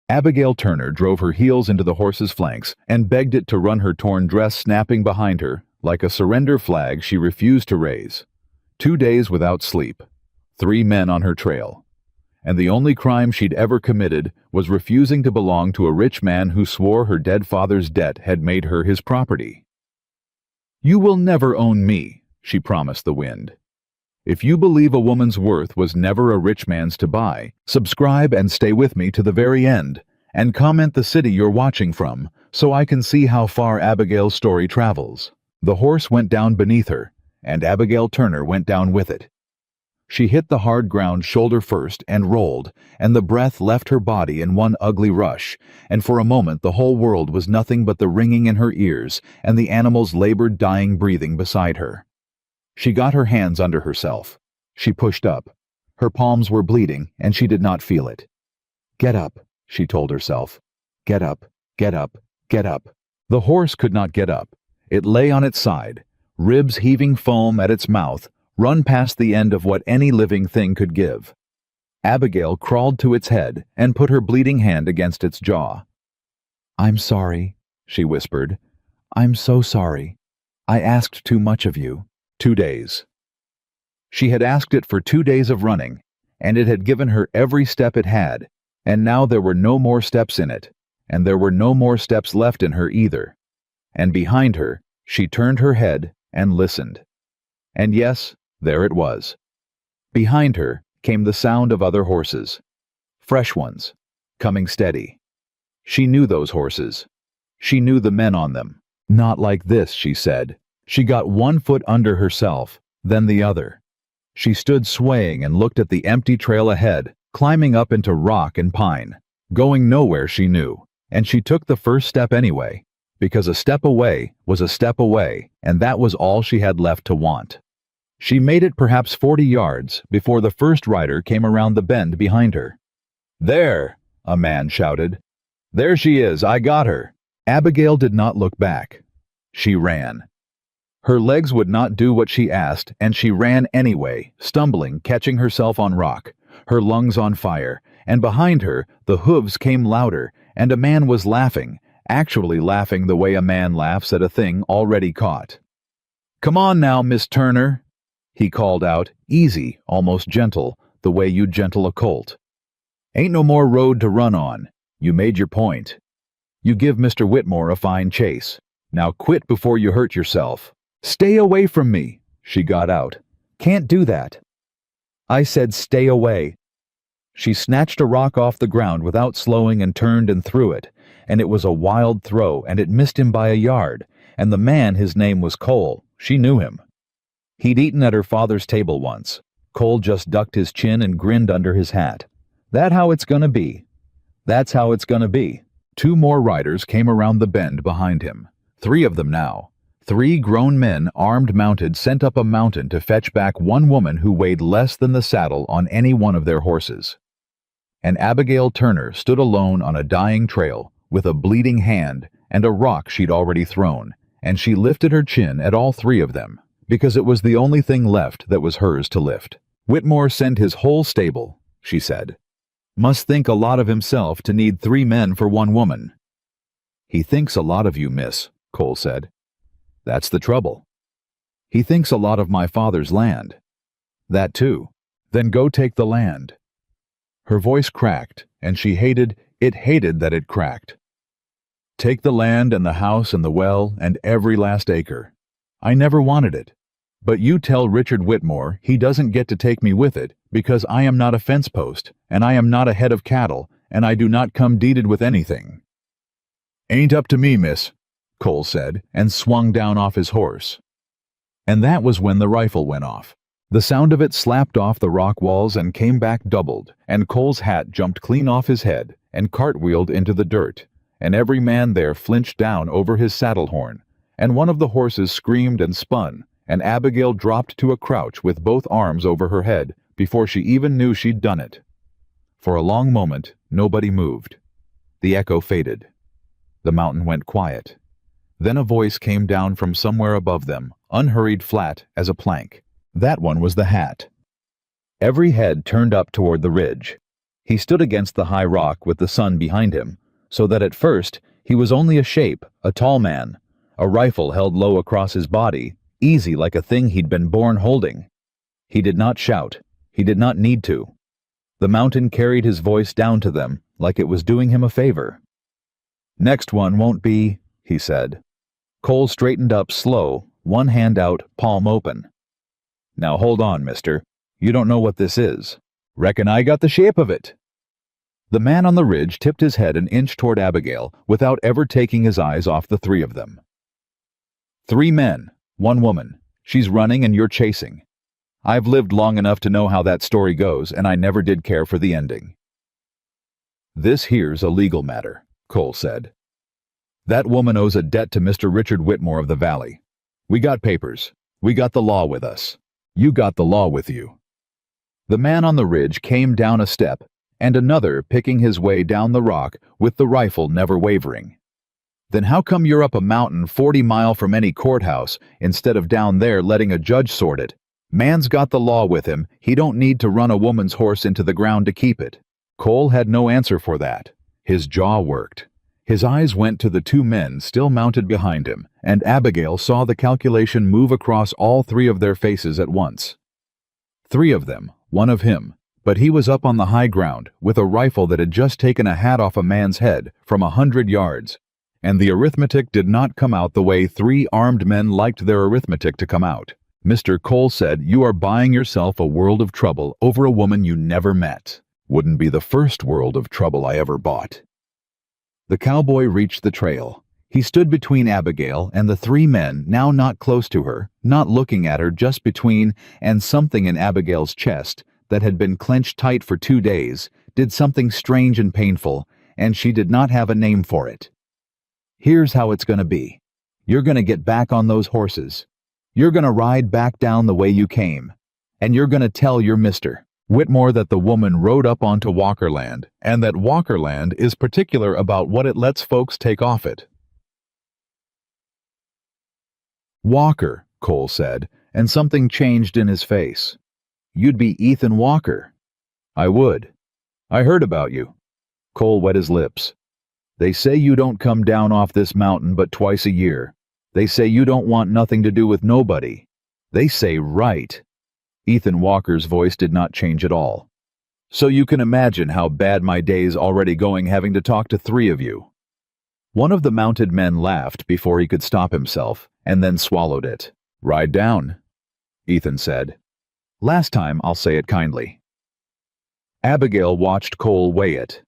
Abigail Turner drove her heels into the horse's flanks and begged it to run, her torn dress snapping behind her. Like a surrender flag she refused to raise. 2 days without sleep. 3 men on her trail. And the only crime she'd ever committed was refusing to belong to a rich man who swore her dead father's debt had made her his property. "You will never own me," she promised the wind. "If you believe a woman's worth was never a rich man's to buy, subscribe and stay with me to the very end, and comment the city you're watching from, so I can see how far Abigail's story travels." The horse went down beneath her, and Abigail Turner went down with it. She hit the hard ground shoulder first and rolled, and the breath left her body in one ugly rush, and for a moment the whole world was nothing but the ringing in her ears and the animal's labored dying breathing beside her. She got her hands under herself. She pushed up. Her palms were bleeding, and she did not feel it. "Get up," she told herself. "Get up, get up, get up." The horse could not get up. It lay on its side, ribs heaving foam at its mouth, run past the end of what any living thing could give. Abigail crawled to its head and put her bleeding hand against its jaw. "I'm sorry," she whispered. "I'm so sorry. I asked too much of you." 2 days. She had asked it for 2 days of running, and it had given her every step it had, and now there were no more steps in it, and there were no more steps left in her either. And behind her, she turned her head and listened. And yes, there it was. Behind her came the sound of other horses. Fresh ones, coming steady. She knew those horses. She knew the men on them. "Not like this," she said. She got 1 foot under herself, then the other. She stood swaying and looked at the empty trail ahead, climbing up into rock and pine, going nowhere she knew, and she took the first step anyway, because a step away was a step away, and that was all she had left to want. She made it perhaps 40 yards before the first rider came around the bend behind her. "There!" a man shouted. "There she is, I got her." Abigail did not look back. She ran. Her legs would not do what she asked, and she ran anyway, stumbling, catching herself on rock, her lungs on fire, and behind her the hooves came louder, and a man was laughing, actually laughing the way a man laughs at a thing already caught. "Come on now, Miss Turner," he called out, easy, almost gentle, the way you'd gentle a colt. "Ain't no more road to run on. You made your point. You give Mr. Whitmore a fine chase. Now quit before you hurt yourself." "Stay away from me," she got out. "Can't do that." "I said stay away." She snatched a rock off the ground without slowing and turned and threw it, and it was a wild throw, and it missed him by a yard, and the man, his name was Cole. She knew him. He'd eaten at her father's table once. Cole just ducked his chin and grinned under his hat. "That how it's gonna be. That's how it's gonna be." 2 more riders came around the bend behind him. 3 of them now. 3 grown men, armed, mounted, sent up a mountain to fetch back 1 woman who weighed less than the saddle on any one of their horses. And Abigail Turner stood alone on a dying trail, with a bleeding hand and a rock she'd already thrown, and she lifted her chin at all 3 of them, because it was the only thing left that was hers to lift. "Whitmore sent his whole stable," she said. "Must think a lot of himself to need 3 men for 1 woman." "He thinks a lot of you, miss," Cole said. "That's the trouble." "He thinks a lot of my father's land." "That too. Then go take the land." Her voice cracked, and she hated that it cracked. "Take the land and the house and the well and every last acre. I never wanted it. But you tell Richard Whitmore he doesn't get to take me with it, because I am not a fence post, and I am not a head of cattle, and I do not come deeded with anything." "Ain't up to me, miss," Cole said, and swung down off his horse. And that was when the rifle went off. The sound of it slapped off the rock walls and came back doubled, and Cole's hat jumped clean off his head and cartwheeled into the dirt, and every man there flinched down over his saddle horn, and one of the horses screamed and spun, and Abigail dropped to a crouch with both arms over her head before she even knew she'd done it. For a long moment, nobody moved. The echo faded. The mountain went quiet. Then a voice came down from somewhere above them, unhurried, flat as a plank. That one was the hat. Every head turned up toward the ridge. He stood against the high rock with the sun behind him, so that at first he was only a shape, a tall man, a rifle held low across his body, easy like a thing he'd been born holding. He did not shout. He did not need to. The mountain carried his voice down to them like it was doing him a favor. "Next one won't be," he said. Cole straightened up slow, one hand out, palm open. "Now hold on, mister. You don't know what this is. Reckon I got the shape of it." The man on the ridge tipped his head an inch toward Abigail without ever taking his eyes off the three of them. "3 men, 1 woman. She's running and you're chasing. I've lived long enough to know how that story goes, and I never did care for the ending." "This here's a legal matter," Cole said. "That woman owes a debt to Mr. Richard Whitmore of the Valley. We got papers. We got the law with us. You got the law with you." The man on the ridge came down a step, and another picking his way down the rock with the rifle never wavering. "Then how come you're up a mountain 40 miles from any courthouse instead of down there letting a judge sort it? Man's got the law with him. He don't need to run a woman's horse into the ground to keep it." Cole had no answer for that. His jaw worked. His eyes went to the 2 men still mounted behind him, and Abigail saw the calculation move across all 3 of their faces at once. 3 of them, 1 of him, but he was up on the high ground with a rifle that had just taken a hat off a man's head from 100 yards, and the arithmetic did not come out the way 3 armed men liked their arithmetic to come out. Mr. Cole said, "You are buying yourself a world of trouble over a woman you never met." "Wouldn't be the first world of trouble I ever bought." The cowboy reached the trail. He stood between Abigail and the 3 men, now not close to her, not looking at her, just between, and something in Abigail's chest that had been clenched tight for 2 days did something strange and painful, and she did not have a name for it. "Here's how it's gonna be. You're gonna get back on those horses. You're gonna ride back down the way you came, and you're gonna tell your Mr. Whitmore that the woman rode up onto Walkerland, and that Walkerland is particular about what it lets folks take off it." "Walker," Cole said, and something changed in his face. "You'd be Ethan Walker." "I would. I heard about you." Cole wet his lips. "They say you don't come down off this mountain but twice a year. They say you don't want nothing to do with nobody. They say right." Ethan Walker's voice did not change at all. "So you can imagine how bad my day's already going having to talk to 3 of you." One of the mounted men laughed before he could stop himself, and then swallowed it. "Ride down," Ethan said. "Last time I'll say it kindly." Abigail watched Cole weigh it.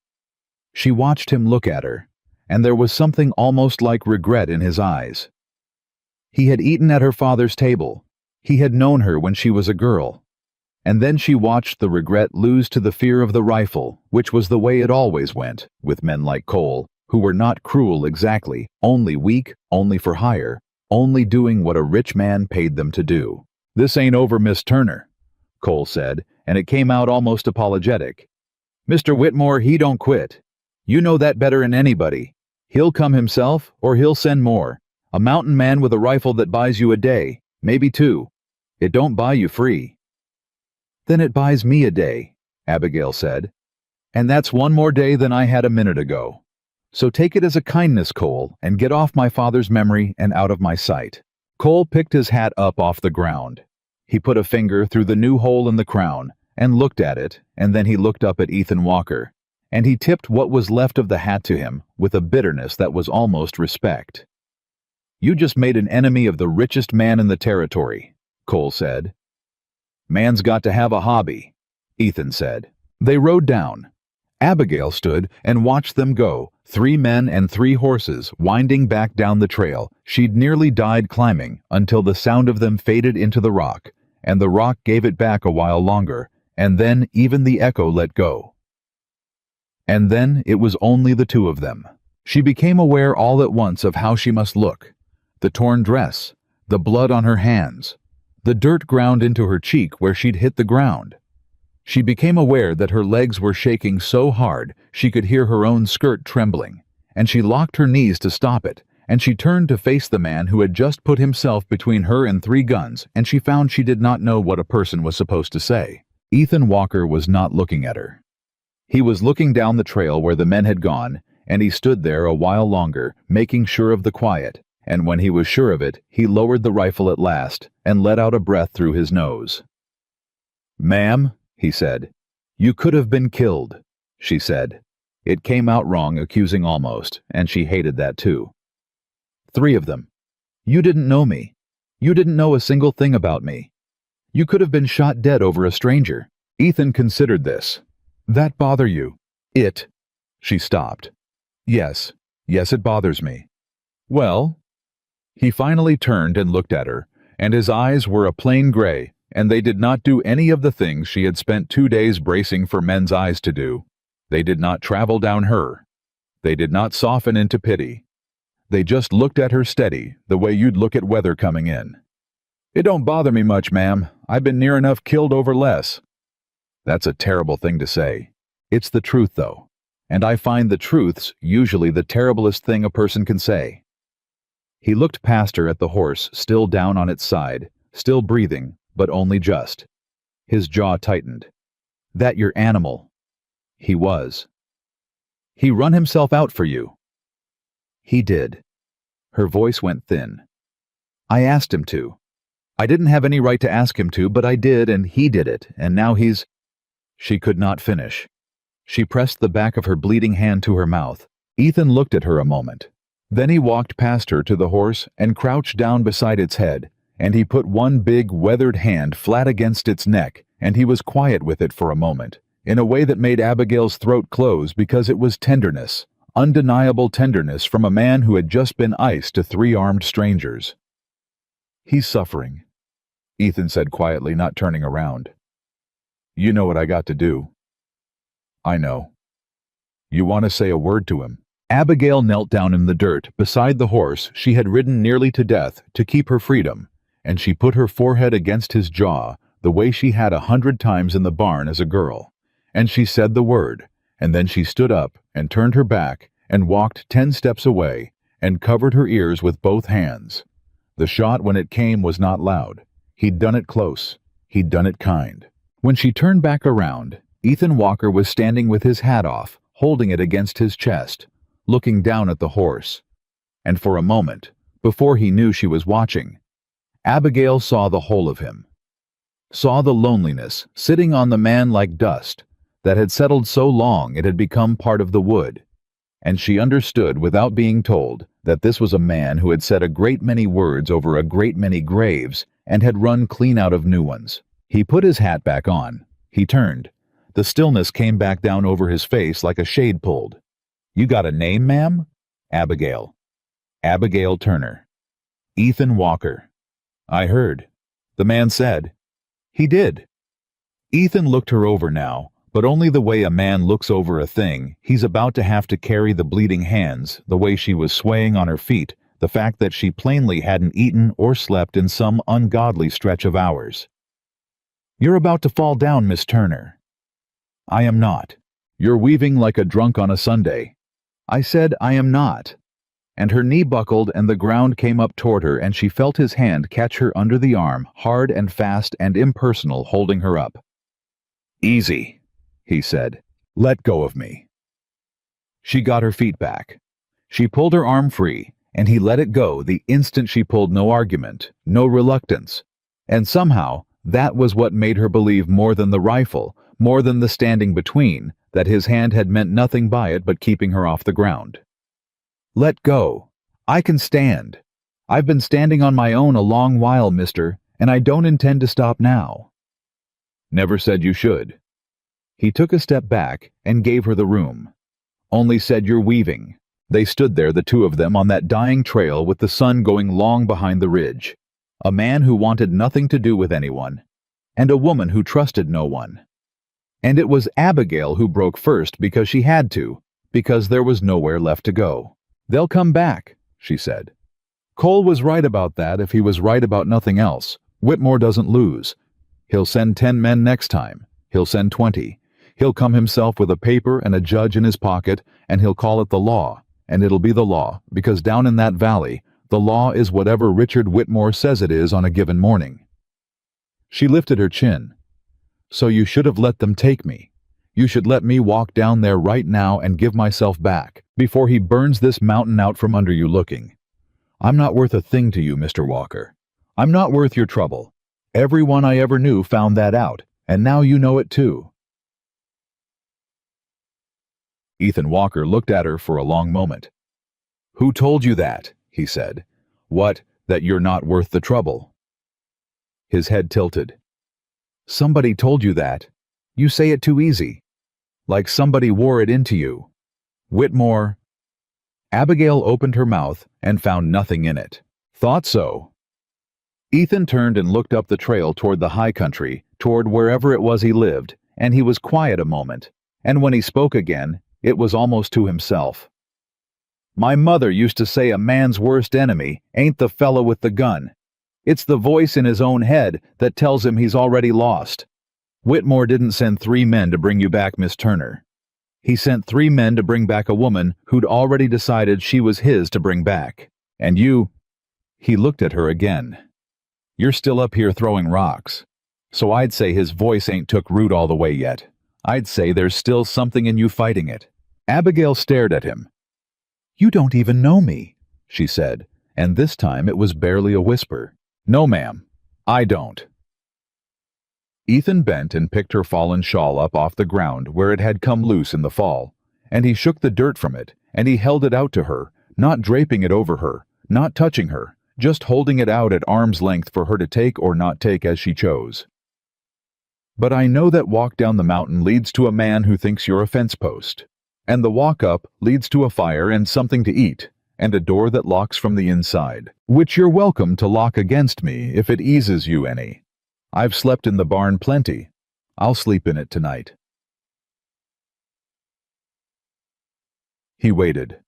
She watched him look at her, and there was something almost like regret in his eyes. He had eaten at her father's table. He had known her when she was a girl. And then she watched the regret lose to the fear of the rifle, which was the way it always went with men like Cole, who were not cruel exactly, only weak, only for hire, only doing what a rich man paid them to do. "This ain't over, Miss Turner," Cole said, and it came out almost apologetic. "Mr. Whitmore, he don't quit. You know that better'n anybody. He'll come himself, or he'll send more. A mountain man with a rifle that buys you a day, maybe 2. It don't buy you free." "Then it buys me a day," Abigail said. "And that's 1 more day than I had a minute ago. So take it as a kindness, Cole, and get off my father's memory and out of my sight." Cole picked his hat up off the ground. He put a finger through the new hole in the crown and looked at it, and then he looked up at Ethan Walker, and he tipped what was left of the hat to him with a bitterness that was almost respect. "You just made an enemy of the richest man in the territory," Cole said. "Man's got to have a hobby," Ethan said. They rode down. Abigail stood and watched them go, 3 men and 3 horses, winding back down the trail she'd nearly died climbing until the sound of them faded into the rock, and the rock gave it back a while longer, and then even the echo let go. And then it was only the 2 of them. She became aware all at once of how she must look. The torn dress, the blood on her hands, the dirt ground into her cheek where she'd hit the ground. She became aware that her legs were shaking so hard she could hear her own skirt trembling, and she locked her knees to stop it, and she turned to face the man who had just put himself between her and 3 guns, and she found she did not know what a person was supposed to say. Ethan Walker was not looking at her. He was looking down the trail where the men had gone, and he stood there a while longer, making sure of the quiet, and when he was sure of it, he lowered the rifle at last and let out a breath through his nose. "Ma'am," he said. "You could have been killed," she said. It came out wrong, accusing almost, and she hated that too. "3 of them. You didn't know me. You didn't know a single thing about me. You could have been shot dead over a stranger." Ethan considered this. "That bother you?" "It." She stopped. Yes, it bothers me." "Well?" He finally turned and looked at her, and his eyes were a plain gray, and they did not do any of the things she had spent 2 days bracing for men's eyes to do. They did not travel down her. They did not soften into pity. They just looked at her steady, the way you'd look at weather coming in. "It don't bother me much, ma'am. I've been near enough killed over less." That's a terrible thing to say. It's the truth, though. And I find the truth's usually the terriblest thing a person can say. He looked past her at the horse, still down on its side, still breathing, but only just. His jaw tightened. "That your animal." He was. "He run himself out for you." "He did." Her voice went thin. "I asked him to. I didn't have any right to ask him to, but I did, and he did it, and now he's—" She could not finish. She pressed the back of her bleeding hand to her mouth. Ethan looked at her a moment. Then he walked past her to the horse and crouched down beside its head, and he put one big, weathered hand flat against its neck, and he was quiet with it for a moment, in a way that made Abigail's throat close because it was tenderness, undeniable tenderness from a man who had just been iced to 3 armed strangers. "He's suffering," Ethan said quietly, not turning around. "You know what I got to do." "I know." "You want to say a word to him?" Abigail knelt down in the dirt beside the horse she had ridden nearly to death to keep her freedom, and she put her forehead against his jaw the way she had 100 times in the barn as a girl, and she said the word, and then she stood up and turned her back and walked 10 steps away and covered her ears with both hands. The shot when it came was not loud. He'd done it close. He'd done it kind. When she turned back around, Ethan Walker was standing with his hat off, holding it against his chest, looking down at the horse. And for a moment, before he knew she was watching, Abigail saw the whole of him. Saw the loneliness sitting on the man like dust that had settled so long it had become part of the wood. And she understood without being told that this was a man who had said a great many words over a great many graves and had run clean out of new ones. He put his hat back on. He turned. The stillness came back down over his face like a shade pulled. "You got a name, ma'am?" "Abigail." "Abigail Turner." "Ethan Walker." "I heard." The man said. "He did." Ethan looked her over now, but only the way a man looks over a thing he's about to have to carry, the bleeding hands, the way she was swaying on her feet, the fact that she plainly hadn't eaten or slept in some ungodly stretch of hours. "You're about to fall down, Miss Turner." "I am not. You're weaving like a drunk on a Sunday." "I said I am not." And her knee buckled and the ground came up toward her, and she felt his hand catch her under the arm, hard and fast and impersonal, holding her up. "Easy," he said. "Let go of me." She got her feet back. She pulled her arm free, and he let it go the instant she pulled. No argument, no reluctance. And somehow, that was what made her believe more than the rifle, more than the standing between, that his hand had meant nothing by it but keeping her off the ground. "Let go. I can stand. I've been standing on my own a long while, mister, and I don't intend to stop now." "Never said you should." He took a step back and gave her the room. "Only said you're weaving." They stood there, the 2 of them, on that dying trail with the sun going long behind the ridge. A man who wanted nothing to do with anyone, and a woman who trusted no one. And it was Abigail who broke first because she had to, because there was nowhere left to go. "They'll come back," she said. "Cole was right about that if he was right about nothing else. Whitmore doesn't lose. He'll send 10 men next time. He'll send 20. He'll come himself with a paper and a judge in his pocket, and he'll call it the law, and it'll be the law, because down in that valley, the law is whatever Richard Whitmore says it is on a given morning." She lifted her chin. "So you should have let them take me. You should let me walk down there right now and give myself back, before he burns this mountain out from under you looking. I'm not worth a thing to you, Mr. Walker. I'm not worth your trouble. Everyone I ever knew found that out, and now you know it too." Ethan Walker looked at her for a long moment. "Who told you that?" he said. "What, that you're not worth the trouble?" His head tilted. "Somebody told you that. You say it too easy. Like somebody wore it into you. Whitmore—" Abigail opened her mouth and found nothing in it. "Thought so." Ethan turned and looked up the trail toward the high country, toward wherever it was he lived, and he was quiet a moment, and when he spoke again, it was almost to himself. "My mother used to say a man's worst enemy ain't the fellow with the gun. It's the voice in his own head that tells him he's already lost. Whitmore didn't send 3 men to bring you back, Miss Turner. He sent 3 men to bring back a woman who'd already decided she was his to bring back. And you—" He looked at her again. "You're still up here throwing rocks. So I'd say his voice ain't took root all the way yet. I'd say there's still something in you fighting it." Abigail stared at him. "You don't even know me," she said, and this time it was barely a whisper. "No, ma'am, I don't." Ethan bent and picked her fallen shawl up off the ground where it had come loose in the fall, and he shook the dirt from it, and he held it out to her, not draping it over her, not touching her, just holding it out at arm's length for her to take or not take as she chose. "But I know that walk down the mountain leads to a man who thinks you're a fence post, and the walk up leads to a fire and something to eat, and a door that locks from the inside, which you're welcome to lock against me if it eases you any. I've slept in the barn plenty. I'll sleep in it tonight." He waited.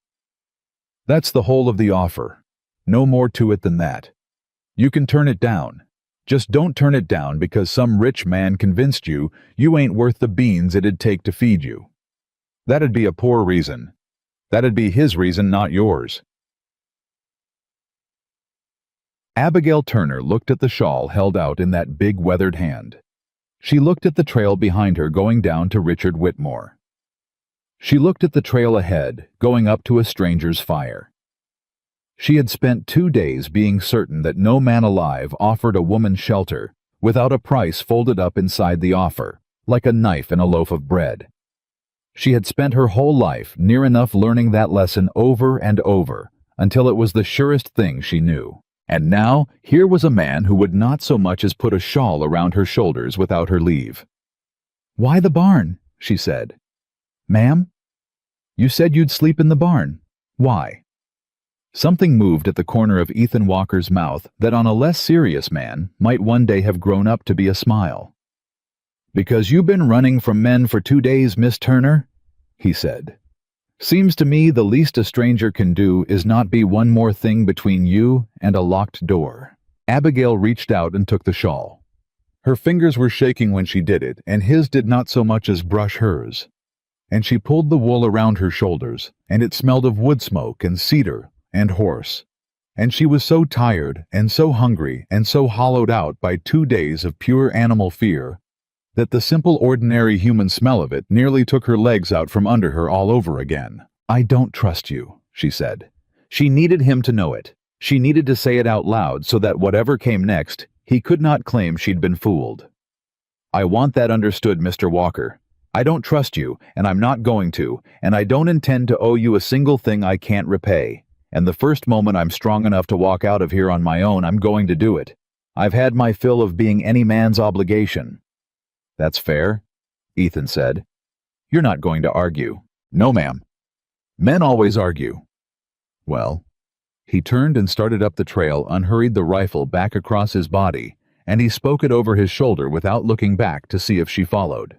"That's the whole of the offer. No more to it than that. You can turn it down. Just don't turn it down because some rich man convinced you you ain't worth the beans it'd take to feed you. That'd be a poor reason. That'd be his reason, not yours." Abigail Turner looked at the shawl held out in that big weathered hand. She looked at the trail behind her going down to Richard Whitmore. She looked at the trail ahead, going up to a stranger's fire. She had spent 2 days being certain that no man alive offered a woman shelter without a price folded up inside the offer, like a knife in a loaf of bread. She had spent her whole life near enough learning that lesson over and over until it was the surest thing she knew. And now, here was a man who would not so much as put a shawl around her shoulders without her leave. "Why the barn?" she said. "Ma'am? You said you'd sleep in the barn. Why?" Something moved at the corner of Ethan Walker's mouth that on a less serious man might one day have grown up to be a smile. "Because you've been running from men for 2 days, Miss Turner," he said. "Seems to me the least a stranger can do is not be one more thing between you and a locked door." Abigail reached out and took the shawl. Her fingers were shaking when she did it, and his did not so much as brush hers. And she pulled the wool around her shoulders, and it smelled of wood smoke and cedar and horse. And she was so tired and so hungry and so hollowed out by 2 days of pure animal fear that the simple ordinary human smell of it nearly took her legs out from under her all over again. "I don't trust you," she said. She needed him to know it. She needed to say it out loud so that whatever came next, he could not claim she'd been fooled. "I want that understood, Mr. Walker. I don't trust you, and I'm not going to, and I don't intend to owe you a single thing I can't repay. And the first moment I'm strong enough to walk out of here on my own, I'm going to do it. I've had my fill of being any man's obligation." "That's fair," Ethan said. "You're not going to argue." "No, ma'am. Men always argue." "Well." He turned and started up the trail, unhurried the rifle back across his body, and he spoke it over his shoulder without looking back to see if she followed.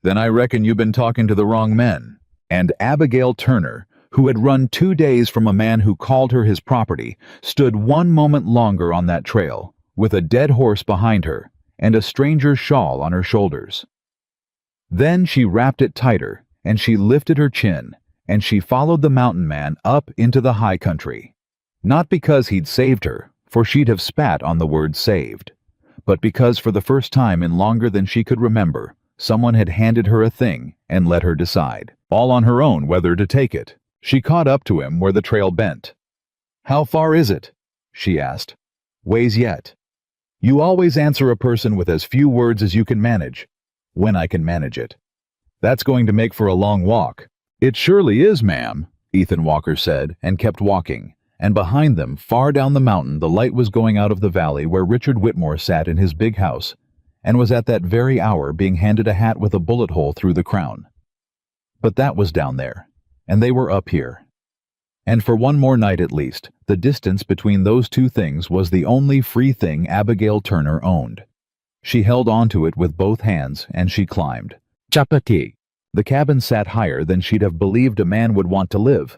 "Then I reckon you've been talking to the wrong men." And Abigail Turner, who had run 2 days from a man who called her his property, stood 1 moment longer on that trail, with a dead horse behind her and a stranger's shawl on her shoulders. Then she wrapped it tighter, and she lifted her chin, and she followed the mountain man up into the high country. Not because he'd saved her, for she'd have spat on the word saved, but because for the first time in longer than she could remember, Someone had handed her a thing and let her decide, all on her own, whether to take it. She caught up to him where the trail bent. "How far is it?" she asked. "Ways yet." You always answer a person with as few words as you can manage. When I can manage it. That's going to make for a long walk. It surely is, ma'am, Ethan Walker said, and kept walking. And behind them, far down the mountain, the light was going out of the valley where Richard Whitmore sat in his big house, and was at that very hour being handed a hat with a bullet hole through the crown. But that was down there, and they were up here. And for one more night at least, the distance between those two things was the only free thing Abigail Turner owned. She held onto it with both hands, and she climbed. Chapati. The cabin sat higher than she'd have believed a man would want to live.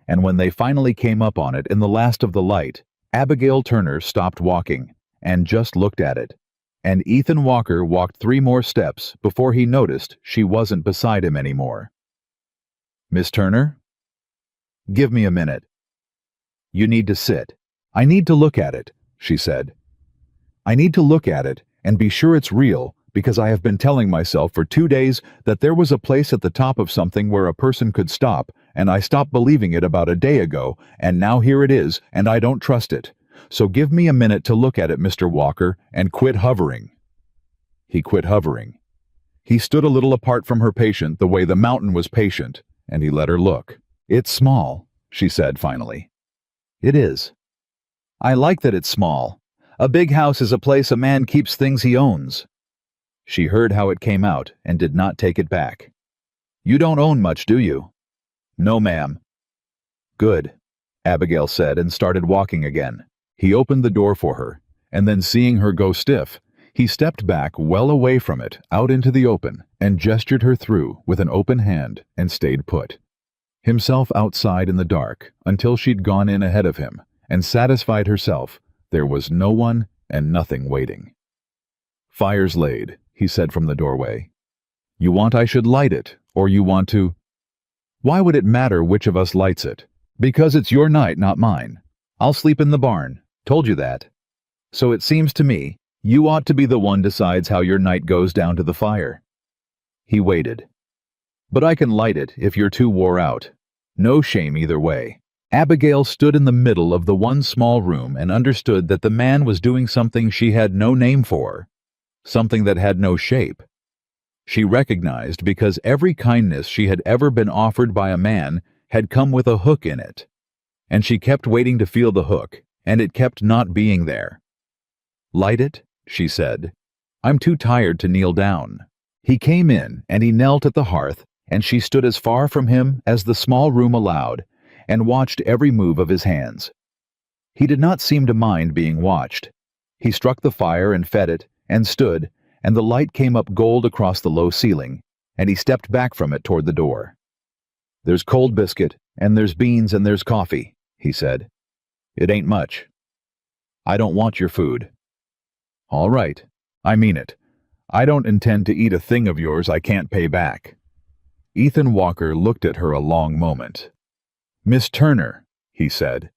And when they finally came up on it in the last of the light, Abigail Turner stopped walking, and just looked at it. And Ethan Walker walked 3 more steps before he noticed she wasn't beside him anymore. "Miss Turner?" "Give me a minute." "You need to sit. I need to look at it," she said. "I need to look at it and be sure it's real, because I have been telling myself for 2 days that there was a place at the top of something where a person could stop, and I stopped believing it about a day ago, and now here it is, and I don't trust it. So give me a minute to look at it, Mr. Walker, and quit hovering." He quit hovering. He stood a little apart from her patient the way the mountain was patient, and he let her look. "It's small," she said finally. "It is. I like that it's small. A big house is a place a man keeps things he owns." She heard how it came out and did not take it back. "You don't own much, do you?" "No, ma'am." "Good," Abigail said, and started walking again. He opened the door for her, and then seeing her go stiff, he stepped back well away from it, out into the open, and gestured her through with an open hand and stayed put. Himself outside in the dark until she'd gone in ahead of him and satisfied herself there was no one and nothing waiting. "Fire's laid," he said from the doorway. "You want I should light it, or you want to—" "Why would it matter which of us lights it? Because it's your night, not mine. I'll sleep in the barn. Told you that. So it seems to me you ought to be the one decides how your night goes down to the fire." He waited. "But I can light it if you're too wore out. No shame either way." Abigail stood in the middle of the one small room and understood that the man was doing something she had no name for, something that had no shape. She recognized because every kindness she had ever been offered by a man had come with a hook in it, and she kept waiting to feel the hook, and it kept not being there. "Light it?" she said. "I'm too tired to kneel down." He came in, and he knelt at the hearth, and she stood as far from him as the small room allowed, and watched every move of his hands. He did not seem to mind being watched. He struck the fire and fed it, and stood, and the light came up gold across the low ceiling, and he stepped back from it toward the door. "There's cold biscuit, and there's beans, and there's coffee," he said. "It ain't much. I don't want your food." "All right. I mean it. I don't intend to eat a thing of yours I can't pay back." Ethan Walker looked at her a long moment. "Miss Turner," he said,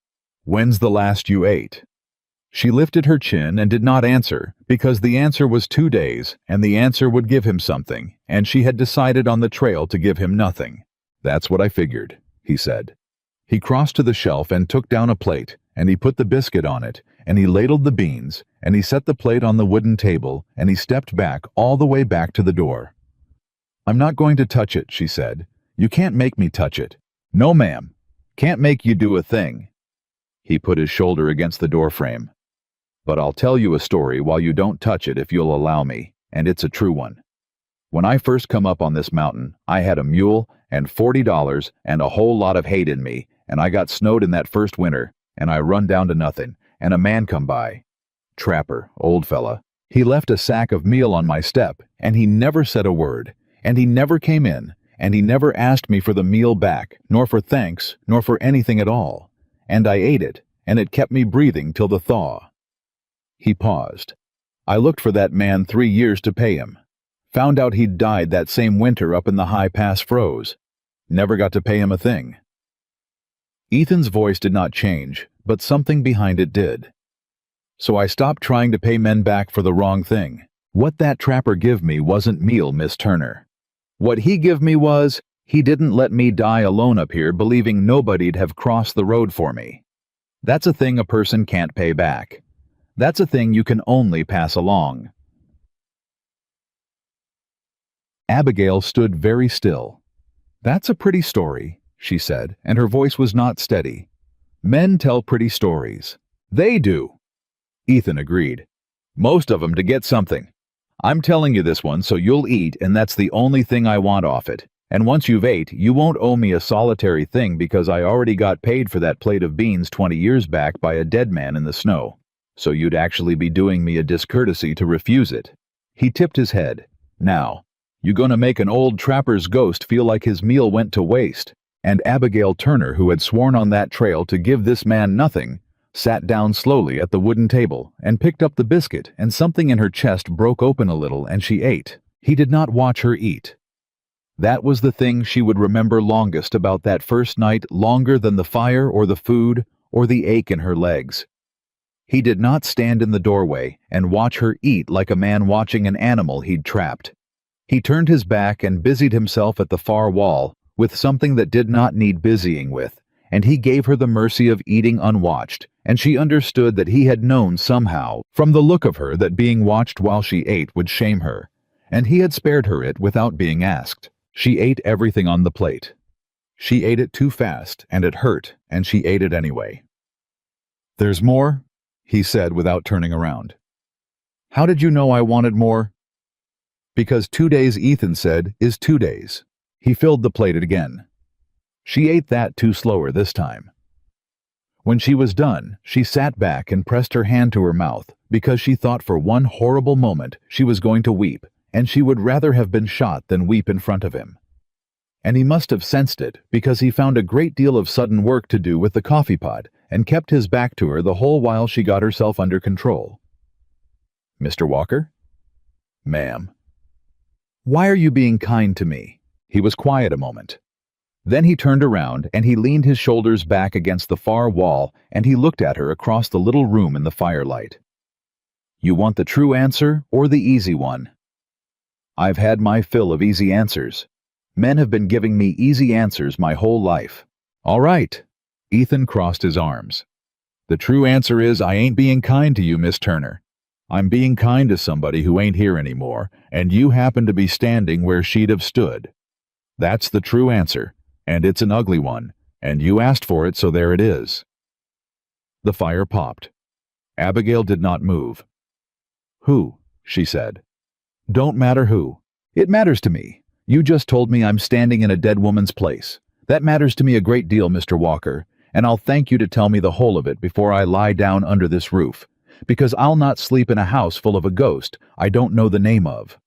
"when's the last you ate?" She lifted her chin and did not answer, because the answer was 2 days, and the answer would give him something, and she had decided on the trail to give him nothing. "That's what I figured," he said. He crossed to the shelf and took down a plate, and he put the biscuit on it, and he ladled the beans, and he set the plate on the wooden table, and he stepped back all the way back to the door. "I'm not going to touch it," she said. "You can't make me touch it." "No, ma'am. Can't make you do a thing." He put his shoulder against the doorframe. "But I'll tell you a story while you don't touch it if you'll allow me, and it's a true one. When I first come up on this mountain, I had a mule and $40 and a whole lot of hate in me, and I got snowed in that first winter, and I run down to nothing, and a man come by. Trapper, old fella. He left a sack of meal on my step, and he never said a word, and he never came in, and he never asked me for the meal back, nor for thanks, nor for anything at all. And I ate it, and it kept me breathing till the thaw." He paused. "I looked for that man 3 years to pay him. Found out he'd died that same winter up in the high pass froze. Never got to pay him a thing." Ethan's voice did not change, but something behind it did. "So I stopped trying to pay men back for the wrong thing. What that trapper give me wasn't meal, Miss Turner. What he give me was, he didn't let me die alone up here believing nobody'd have crossed the road for me. That's a thing a person can't pay back. That's a thing you can only pass along." Abigail stood very still. "That's a pretty story," she said, and her voice was not steady. "Men tell pretty stories." "They do," Ethan agreed. "Most of 'em to get something. I'm telling you this one so you'll eat, and that's the only thing I want off it. And once you've ate, you won't owe me a solitary thing because I already got paid for that plate of beans 20 years back by a dead man in the snow. So you'd actually be doing me a discourtesy to refuse it." He tipped his head. "Now, you gonna make an old trapper's ghost feel like his meal went to waste." And Abigail Turner, who had sworn on that trail to give this man nothing, sat down slowly at the wooden table and picked up the biscuit, and something in her chest broke open a little and she ate. He did not watch her eat. That was the thing she would remember longest about that first night, longer than the fire or the food or the ache in her legs. He did not stand in the doorway and watch her eat like a man watching an animal he'd trapped. He turned his back and busied himself at the far wall with something that did not need busying with, and he gave her the mercy of eating unwatched, and she understood that he had known somehow, from the look of her, that being watched while she ate would shame her, and he had spared her it without being asked. She ate everything on the plate. She ate it too fast, and it hurt, and she ate it anyway. "There's more?" he said without turning around. "How did you know I wanted more?" "Because 2 days," Ethan said, "is 2 days." He filled the plate again. She ate that too slower this time. When she was done, she sat back and pressed her hand to her mouth because she thought for one horrible moment she was going to weep, and she would rather have been shot than weep in front of him. And he must have sensed it because he found a great deal of sudden work to do with the coffee pot and kept his back to her the whole while she got herself under control. "Mr. Walker?" "Ma'am." "Why are you being kind to me?" He was quiet a moment. Then he turned around and he leaned his shoulders back against the far wall and he looked at her across the little room in the firelight. "You want the true answer or the easy one?" "I've had my fill of easy answers. Men have been giving me easy answers my whole life." "All right." Ethan crossed his arms. "The true answer is I ain't being kind to you, Miss Turner. I'm being kind to somebody who ain't here anymore, and you happen to be standing where she'd have stood. That's the true answer, and it's an ugly one, and you asked for it, so there it is." The fire popped. Abigail did not move. "Who?" she said. "Don't matter who. It matters to me. You just told me I'm standing in a dead woman's place. That matters to me a great deal, Mr. Walker, and I'll thank you to tell me the whole of it before I lie down under this roof, because I'll not sleep in a house full of a ghost I don't know the name of."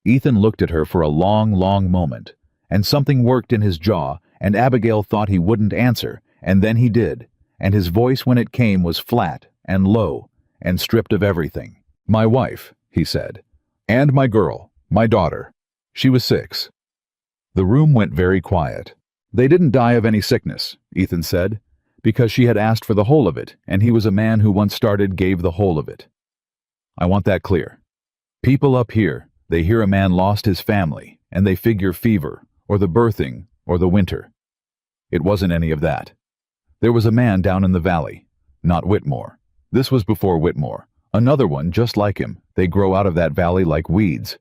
Ethan looked at her for a long, long moment, and something worked in his jaw, and Abigail thought he wouldn't answer, and then he did, and his voice when it came was flat and low and stripped of everything. "My wife," he said, "and my girl, my daughter. She was 6. The room went very quiet. "They didn't die of any sickness," Ethan said, because she had asked for the whole of it, and he was a man who once started gave the whole of it. "I want that clear. People up here, they hear a man lost his family, and they figure fever, or the birthing, or the winter. It wasn't any of that. There was a man down in the valley, not Whitmore. This was before Whitmore. Another one just like him. They grow out of that valley like weeds.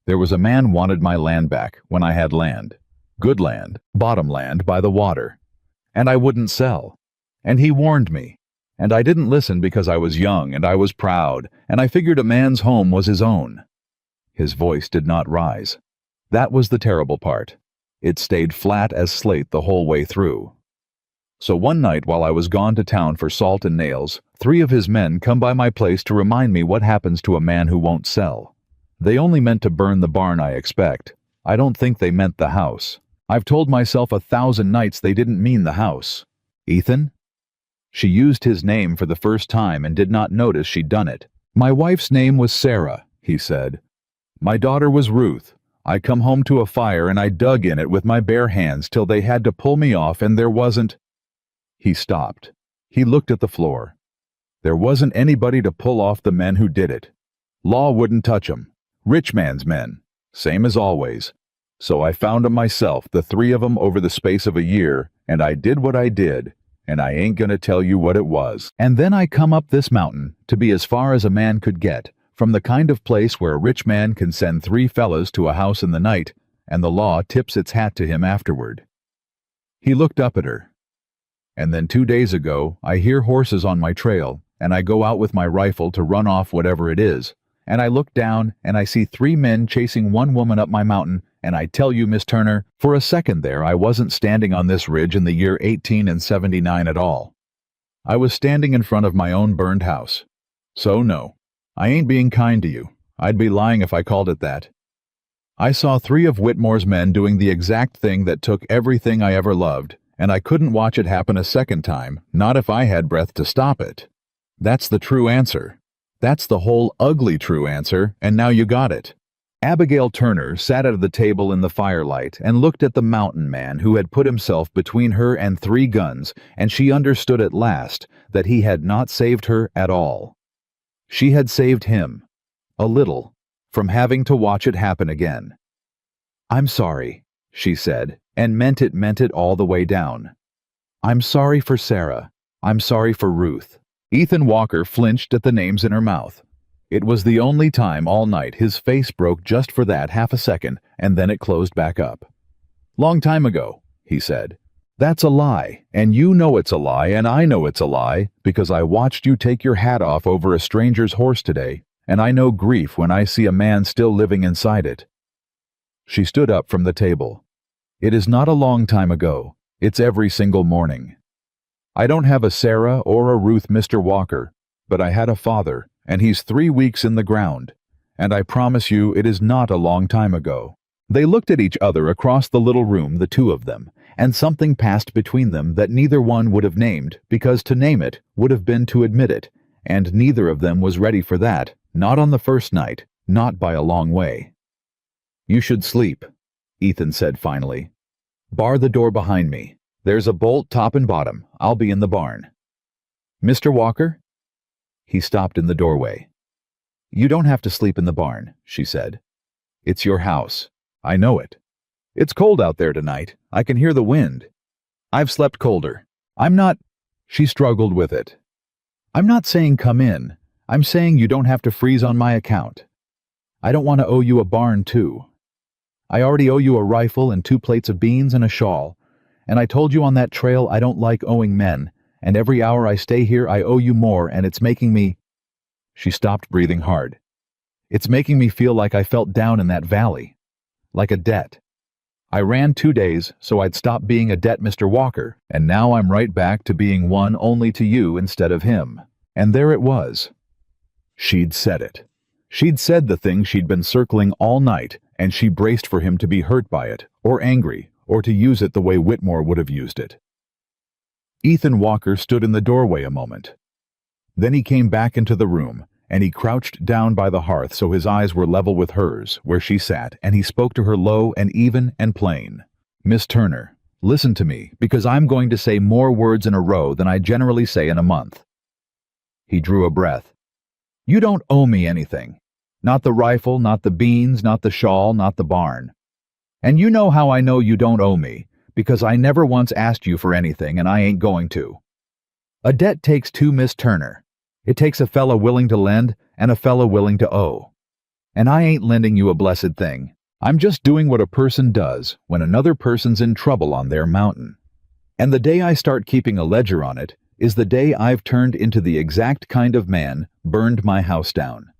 There was a man wanted my land back when I had land. Good land, bottom land by the water. And I wouldn't sell. And he warned me. And I didn't listen because I was young and I was proud, and I figured a man's home was his own." His voice did not rise. That was the terrible part. It stayed flat as slate the whole way through. "So one night while I was gone to town for salt and nails, 3 of his men come by my place to remind me what happens to a man who won't sell. They only meant to burn the barn, I expect. I don't think they meant the house. I've told myself 1,000 nights they didn't mean the house." "Ethan?" She used his name for the first time and did not notice she'd done it. "My wife's name was Sarah," he said. "My daughter was Ruth. I come home to a fire and I dug in it with my bare hands till they had to pull me off, and there wasn't—" He stopped. He looked at the floor. There wasn't anybody to pull off the men who did it. Law wouldn't touch 'em. Rich man's men. Same as always. So I found 'em myself, the three of 'em over the space of a year, and I did what I did, and I ain't gonna tell you what it was. And then I come up this mountain to be as far as a man could get, from the kind of place where a rich man can send three fellas to a house in the night, and the law tips its hat to him afterward." He looked up at her. "And then 2 days ago, I hear horses on my trail, and I go out with my rifle to run off whatever it is, and I look down and I see 3 men chasing one woman up my mountain, and I tell you, Miss Turner, for a second there I wasn't standing on this ridge in the year 1879 at all. I was standing in front of my own burned house. So no, I ain't being kind to you. I'd be lying if I called it that. I saw 3 of Whitmore's men doing the exact thing that took everything I ever loved, and I couldn't watch it happen a second time, not if I had breath to stop it. That's the true answer. That's the whole ugly true answer, and now you got it." Abigail Turner sat at the table in the firelight and looked at the mountain man who had put himself between her and 3 guns, and she understood at last that he had not saved her at all. She had saved him, a little, from having to watch it happen again. "I'm sorry," she said, and meant it all the way down. "I'm sorry for Sarah. I'm sorry for Ruth." Ethan Walker flinched at the names in her mouth. It was the only time all night his face broke just for that half a second, and then it closed back up. "Long time ago," he said. "That's a lie, and you know it's a lie, and I know it's a lie, because I watched you take your hat off over a stranger's horse today, and I know grief when I see a man still living inside it." She stood up from the table. "It is not a long time ago. It's every single morning. I don't have a Sarah or a Ruth, Mr. Walker, but I had a father, and he's 3 weeks in the ground, and I promise you it is not a long time ago." They looked at each other across the little room, the two of them, and something passed between them that neither one would have named, because to name it would have been to admit it, and neither of them was ready for that, not on the first night, not by a long way. "You should sleep," Ethan said finally. "Bar the door behind me. There's a bolt top and bottom. I'll be in the barn." "Mr. Walker?" He stopped in the doorway. "You don't have to sleep in the barn," she said. "It's your house. I know it. It's cold out there tonight. I can hear the wind. I've slept colder. I'm not—" She struggled with it. "I'm not saying come in. I'm saying you don't have to freeze on my account. I don't want to owe you a barn, too. I already owe you a rifle and 2 plates of beans and a shawl, and I told you on that trail I don't like owing men, and every hour I stay here I owe you more, and it's making me—" She stopped breathing hard. "It's making me feel like I felt down in that valley. Like a debt. I ran 2 days so I'd stop being a debt, Mr. Walker, and now I'm right back to being one only to you instead of him." And there it was. She'd said it. She'd said the thing she'd been circling all night, and she braced for him to be hurt by it, or angry, or to use it the way Whitmore would have used it. Ethan Walker stood in the doorway a moment. Then he came back into the room, and he crouched down by the hearth so his eyes were level with hers, where she sat, and he spoke to her low and even and plain. "Miss Turner, listen to me, because I'm going to say more words in a row than I generally say in a month." He drew a breath. "You don't owe me anything. Not the rifle, not the beans, not the shawl, not the barn. And you know how I know you don't owe me, because I never once asked you for anything, and I ain't going to. A debt takes 2, Miss Turner. It takes a fella willing to lend and a fella willing to owe. And I ain't lending you a blessed thing. I'm just doing what a person does when another person's in trouble on their mountain. And the day I start keeping a ledger on it is the day I've turned into the exact kind of man burned my house down.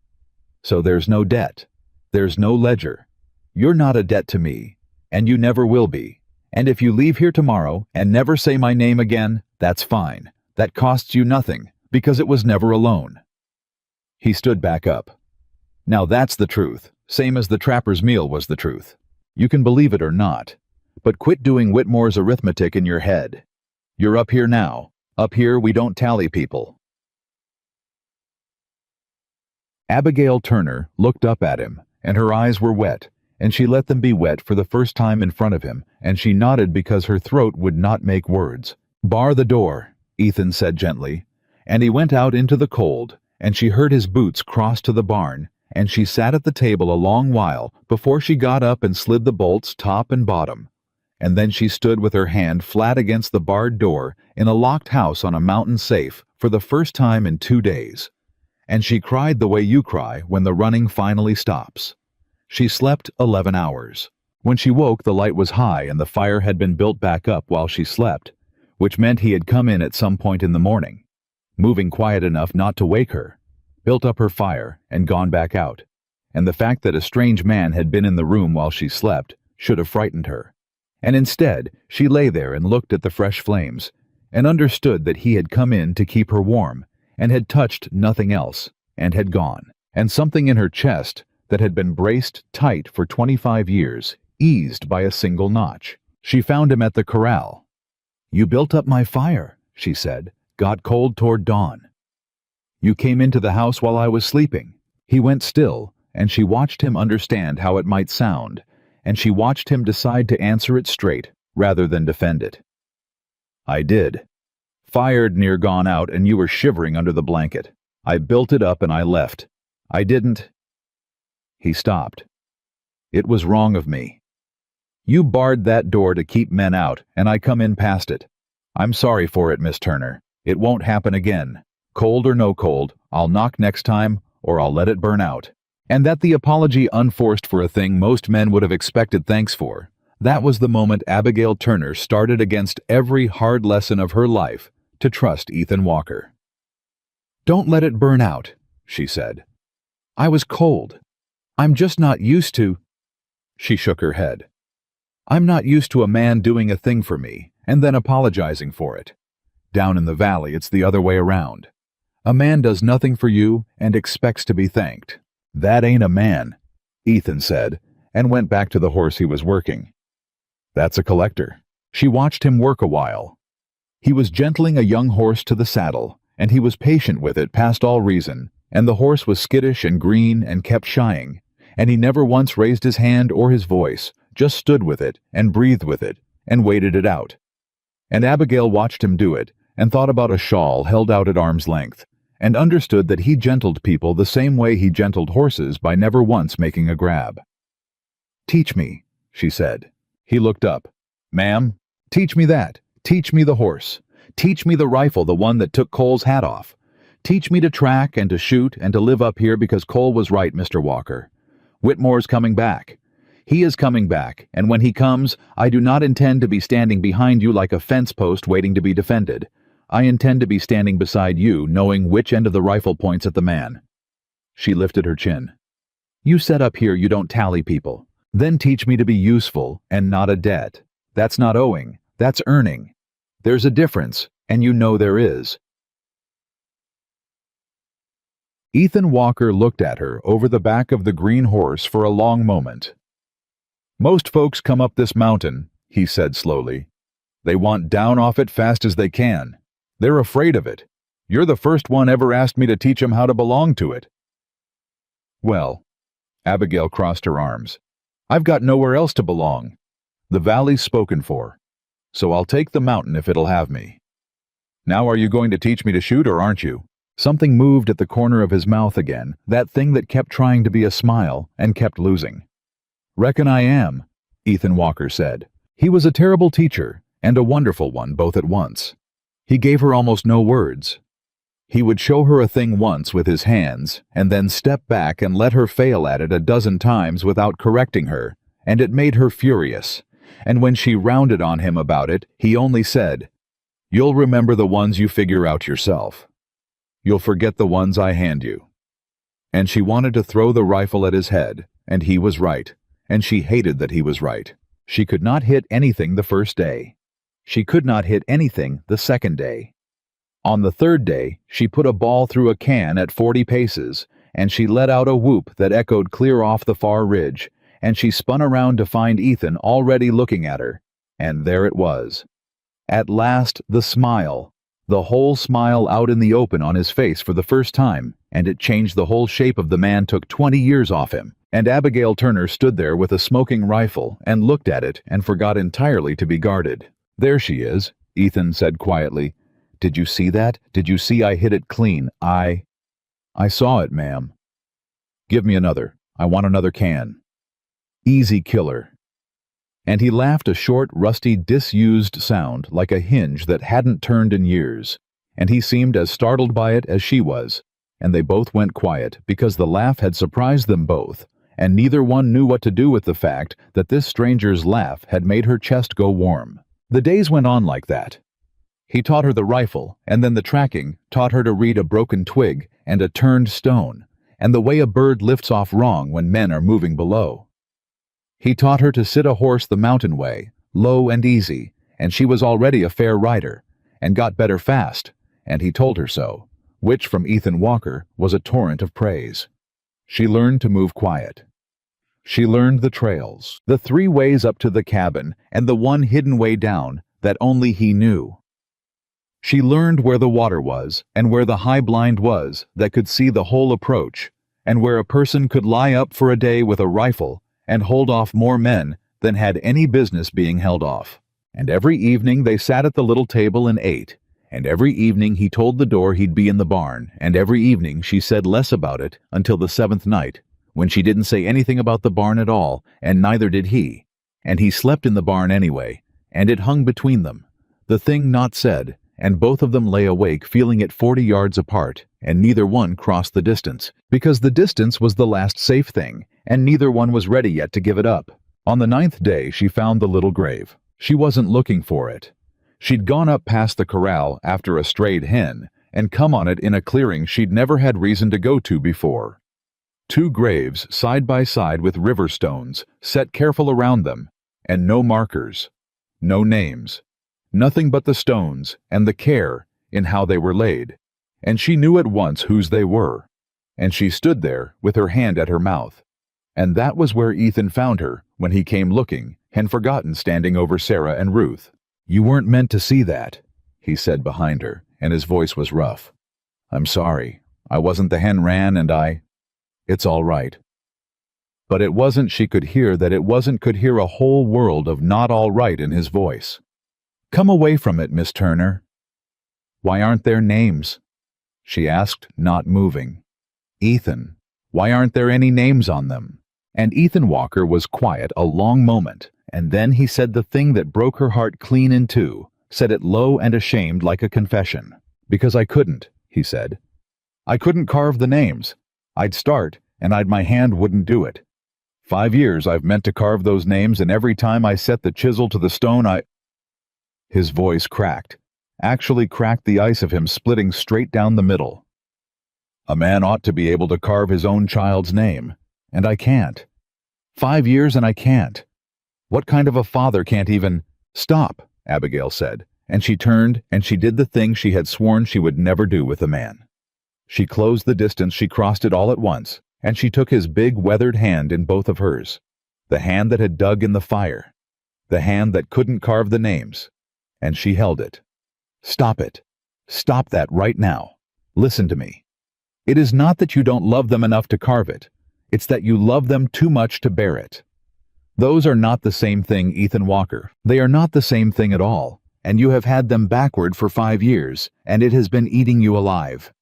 So there's no debt. There's no ledger. You're not a debt to me, and you never will be. And if you leave here tomorrow and never say my name again, that's fine. That costs you nothing, because it was never alone." He stood back up. "Now that's the truth, same as the trapper's meal was the truth. You can believe it or not, but quit doing Whitmore's arithmetic in your head. You're up here now. Up here we don't tally people." Abigail Turner looked up at him, and her eyes were wet, and she let them be wet for the first time in front of him, and she nodded because her throat would not make words. "Bar the door," Ethan said gently, and he went out into the cold, and she heard his boots cross to the barn, and she sat at the table a long while before she got up and slid the bolts top and bottom. And then she stood with her hand flat against the barred door in a locked house on a mountain safe for the first time in 2 days. And she cried the way you cry when the running finally stops. She slept 11 hours. When she woke, the light was high and the fire had been built back up while she slept, which meant he had come in at some point in the morning, moving quiet enough not to wake her, built up her fire, and gone back out. And the fact that a strange man had been in the room while she slept should have frightened her. And instead, she lay there and looked at the fresh flames, and understood that he had come in to keep her warm, and had touched nothing else, and had gone. And something in her chest that had been braced tight for 25 years eased by a single notch. She found him at the corral. "You built up my fire," she said, "got cold toward dawn. You came into the house while I was sleeping." He went still, and she watched him understand how it might sound, and she watched him decide to answer it straight rather than defend it. "I did. Fired near gone out, and you were shivering under the blanket. I built it up and I left. I didn't—" He stopped. "It was wrong of me. You barred that door to keep men out, and I come in past it. I'm sorry for it, Miss Turner. It won't happen again. Cold or no cold, I'll knock next time, or I'll let it burn out." And that the apology unforced for a thing most men would have expected thanks for, that was the moment Abigail Turner started against every hard lesson of her life to trust Ethan Walker. "Don't let it burn out," she said. "I was cold. I'm just not used to—" She shook her head. "I'm not used to a man doing a thing for me and then apologizing for it. Down in the valley, it's the other way around. A man does nothing for you and expects to be thanked. That ain't a man," Ethan said, and went back to the horse he was working. "That's a collector." She watched him work a while. He was gentling a young horse to the saddle, and he was patient with it past all reason, and the horse was skittish and green and kept shying, and he never once raised his hand or his voice, just stood with it and breathed with it and waited it out. And Abigail watched him do it and thought about a shawl held out at arm's length, and understood that he gentled people the same way he gentled horses by never once making a grab. "Teach me," she said. He looked up. "Ma'am, teach me that. Teach me the horse. Teach me the rifle, the one that took Cole's hat off. Teach me to track and to shoot and to live up here because Cole was right, Mr. Walker. Whitmore's coming back. He is coming back, and when he comes, I do not intend to be standing behind you like a fence post waiting to be defended. I intend to be standing beside you, knowing which end of the rifle points at the man." She lifted her chin. "You said up here you don't tally people. Then teach me to be useful and not a debt. That's not owing, that's earning. There's a difference, and you know there is." Ethan Walker looked at her over the back of the green horse for a long moment. "Most folks come up this mountain," he said slowly. "They want down off it fast as they can. They're afraid of it. You're the first one ever asked me to teach 'em how to belong to it." "Well," Abigail crossed her arms, "I've got nowhere else to belong. The valley's spoken for. So I'll take the mountain if it'll have me. Now are you going to teach me to shoot or aren't you?" Something moved at the corner of his mouth again, that thing that kept trying to be a smile and kept losing. "Reckon I am," Ethan Walker said. He was a terrible teacher and a wonderful one both at once. He gave her almost no words. He would show her a thing once with his hands and then step back and let her fail at it a dozen times without correcting her, and it made her furious. And when she rounded on him about it, he only said, "You'll remember the ones you figure out yourself. You'll forget the ones I hand you." And she wanted to throw the rifle at his head, and he was right, and she hated that he was right. She could not hit anything the first day. She could not hit anything the second day. On the third day, she put a ball through a can at 40 paces, and she let out a whoop that echoed clear off the far ridge, and she spun around to find Ethan already looking at her, and there it was. At last, the smile, the whole smile out in the open on his face for the first time, and it changed the whole shape of the man, took 20 years off him. And Abigail Turner stood there with a smoking rifle and looked at it and forgot entirely to be guarded. "There she is," Ethan said quietly. "Did you see that? Did you see I hit it clean? I saw it, ma'am." Give me another. I want another can. Easy killer. And he laughed, a short, rusty, disused sound like a hinge that hadn't turned in years, and he seemed as startled by it as she was, and they both went quiet because the laugh had surprised them both, and neither one knew what to do with the fact that this stranger's laugh had made her chest go warm. The days went on like that. He taught her the rifle, and then the tracking, taught her to read a broken twig and a turned stone, and the way a bird lifts off wrong when men are moving below. He taught her to sit a horse the mountain way, low and easy, and she was already a fair rider, and got better fast, and he told her so, which from Ethan Walker was a torrent of praise. She learned to move quiet. She learned the trails, the 3 ways up to the cabin, and the one hidden way down that only he knew. She learned where the water was, and where the high blind was that could see the whole approach, and where a person could lie up for a day with a rifle and hold off more men than had any business being held off. And every evening they sat at the little table and ate, and every evening he told the door he'd be in the barn, and every evening she said less about it until the 7th night, when she didn't say anything about the barn at all, and neither did he. And he slept in the barn anyway, and it hung between them, the thing not said, and both of them lay awake feeling it 40 yards apart, and neither one crossed the distance, because the distance was the last safe thing, and neither one was ready yet to give it up. On the 9th day she found the little grave. She wasn't looking for it. She'd gone up past the corral after a strayed hen, and come on it in a clearing she'd never had reason to go to before. 2 graves side by side with river stones, set careful around them, and no markers, no names. Nothing but the stones and the care in how they were laid, and she knew at once whose they were, and she stood there with her hand at her mouth. And that was where Ethan found her when he came looking, and forgotten standing over Sarah and Ruth. "You weren't meant to see that," he said behind her, and his voice was rough. "I'm sorry. I wasn't the hen ran and It's all right." But it wasn't she could hear that it wasn't could hear a whole world of not all right in his voice. "Come away from it, Miss Turner." "Why aren't there names?" she asked, not moving. "Ethan, why aren't there any names on them?" And Ethan Walker was quiet a long moment, and then he said the thing that broke her heart clean in two, said it low and ashamed like a confession. "Because I couldn't," he said. "I couldn't carve the names. I'd start, and my hand wouldn't do it. 5 years I've meant to carve those names, and every time I set the chisel to the stone His voice cracked, actually cracked the ice of him splitting straight down the middle. "A man ought to be able to carve his own child's name, and I can't. 5 years and I can't. What kind of a father can't even—" "Stop," Abigail said, and she turned and she did the thing she had sworn she would never do with a man. She closed the distance, she crossed it all at once, and she took his big weathered hand in both of hers, the hand that had dug in the fire, the hand that couldn't carve the names, and she held it. "Stop it. Stop that right now. Listen to me. It is not that you don't love them enough to carve it. It's that you love them too much to bear it. Those are not the same thing, Ethan Walker. They are not the same thing at all, and you have had them backward for 5 years, and it has been eating you alive."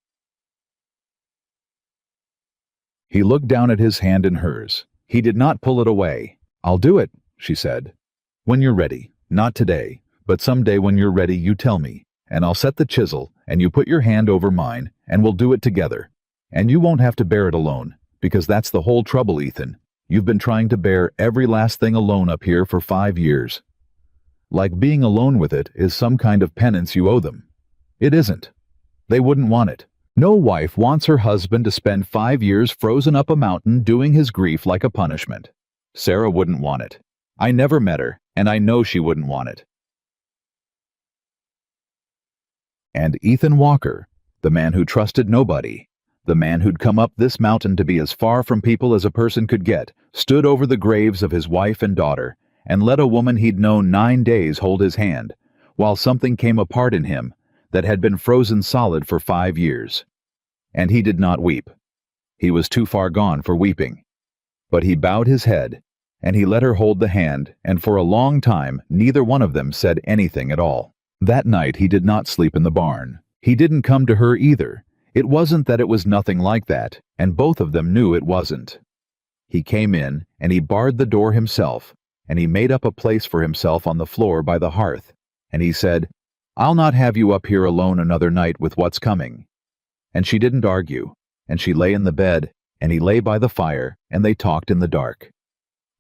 He looked down at his hand in hers. He did not pull it away. "I'll do it," she said. "When you're ready. Not today, but someday when you're ready you tell me, and I'll set the chisel, and you put your hand over mine, and we'll do it together. And you won't have to bear it alone, because that's the whole trouble, Ethan. You've been trying to bear every last thing alone up here for 5 years. Like being alone with it is some kind of penance you owe them. It isn't. They wouldn't want it. No wife wants her husband to spend 5 years frozen up a mountain doing his grief like a punishment. Sarah wouldn't want it. I never met her, and I know she wouldn't want it." And Ethan Walker, the man who trusted nobody, the man who'd come up this mountain to be as far from people as a person could get, stood over the graves of his wife and daughter, and let a woman he'd known 9 days hold his hand, while something came apart in him that had been frozen solid for 5 years. And he did not weep. He was too far gone for weeping. But he bowed his head, and he let her hold the hand, and for a long time neither one of them said anything at all. That night he did not sleep in the barn. He didn't come to her either. It wasn't that it was nothing like that, and both of them knew it wasn't. He came in, and he barred the door himself, and he made up a place for himself on the floor by the hearth, and he said, "I'll not have you up here alone another night with what's coming." And she didn't argue, and she lay in the bed, and he lay by the fire, and they talked in the dark.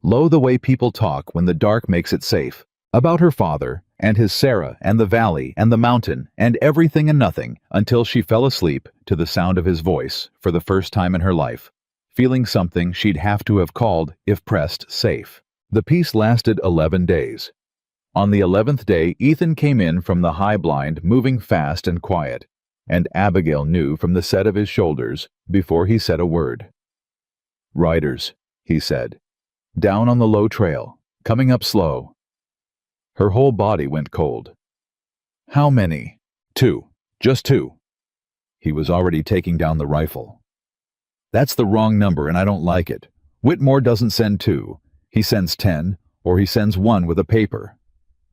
Lo, the way people talk when the dark makes it safe, about her father, and his Sarah, and the valley, and the mountain, and everything and nothing, until she fell asleep to the sound of his voice for the first time in her life, feeling something she'd have to have called, if pressed, safe. The peace lasted 11 days. On the 11th day, Ethan came in from the high blind, moving fast and quiet, and Abigail knew from the set of his shoulders before he said a word. "Riders," he said, "down on the low trail, coming up slow." Her whole body went cold. "How many?" "2. Just 2. He was already taking down the rifle. "That's the wrong number, and I don't like it. Whitmore doesn't send 2. He sends 10, or he sends 1 with a paper.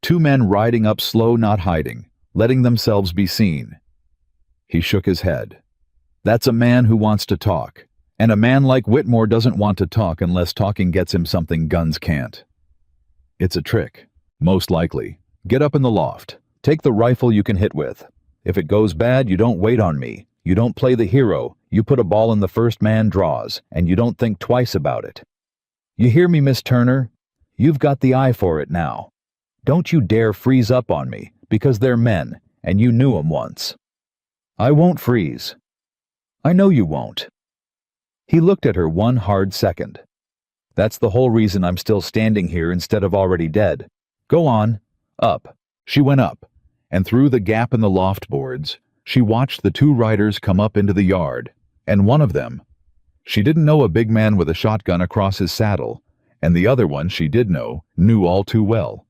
2 men riding up slow, not hiding, letting themselves be seen." He shook his head. "That's a man who wants to talk, and a man like Whitmore doesn't want to talk unless talking gets him something guns can't. It's a trick, most likely. Get up in the loft. Take the rifle you can hit with. If it goes bad, you don't wait on me. You don't play the hero. You put a ball in the first man draws, and you don't think twice about it. You hear me, Miss Turner? You've got the eye for it now. Don't you dare freeze up on me, because they're men, and you knew 'em once." "I won't freeze." "I know you won't." He looked at her one hard second. "That's the whole reason I'm still standing here instead of already dead. Go on. Up." She went up, and through the gap in the loft boards, she watched the 2 riders come up into the yard, and one of them, she didn't know a big man with a shotgun across his saddle, and the other one she did know, knew all too well.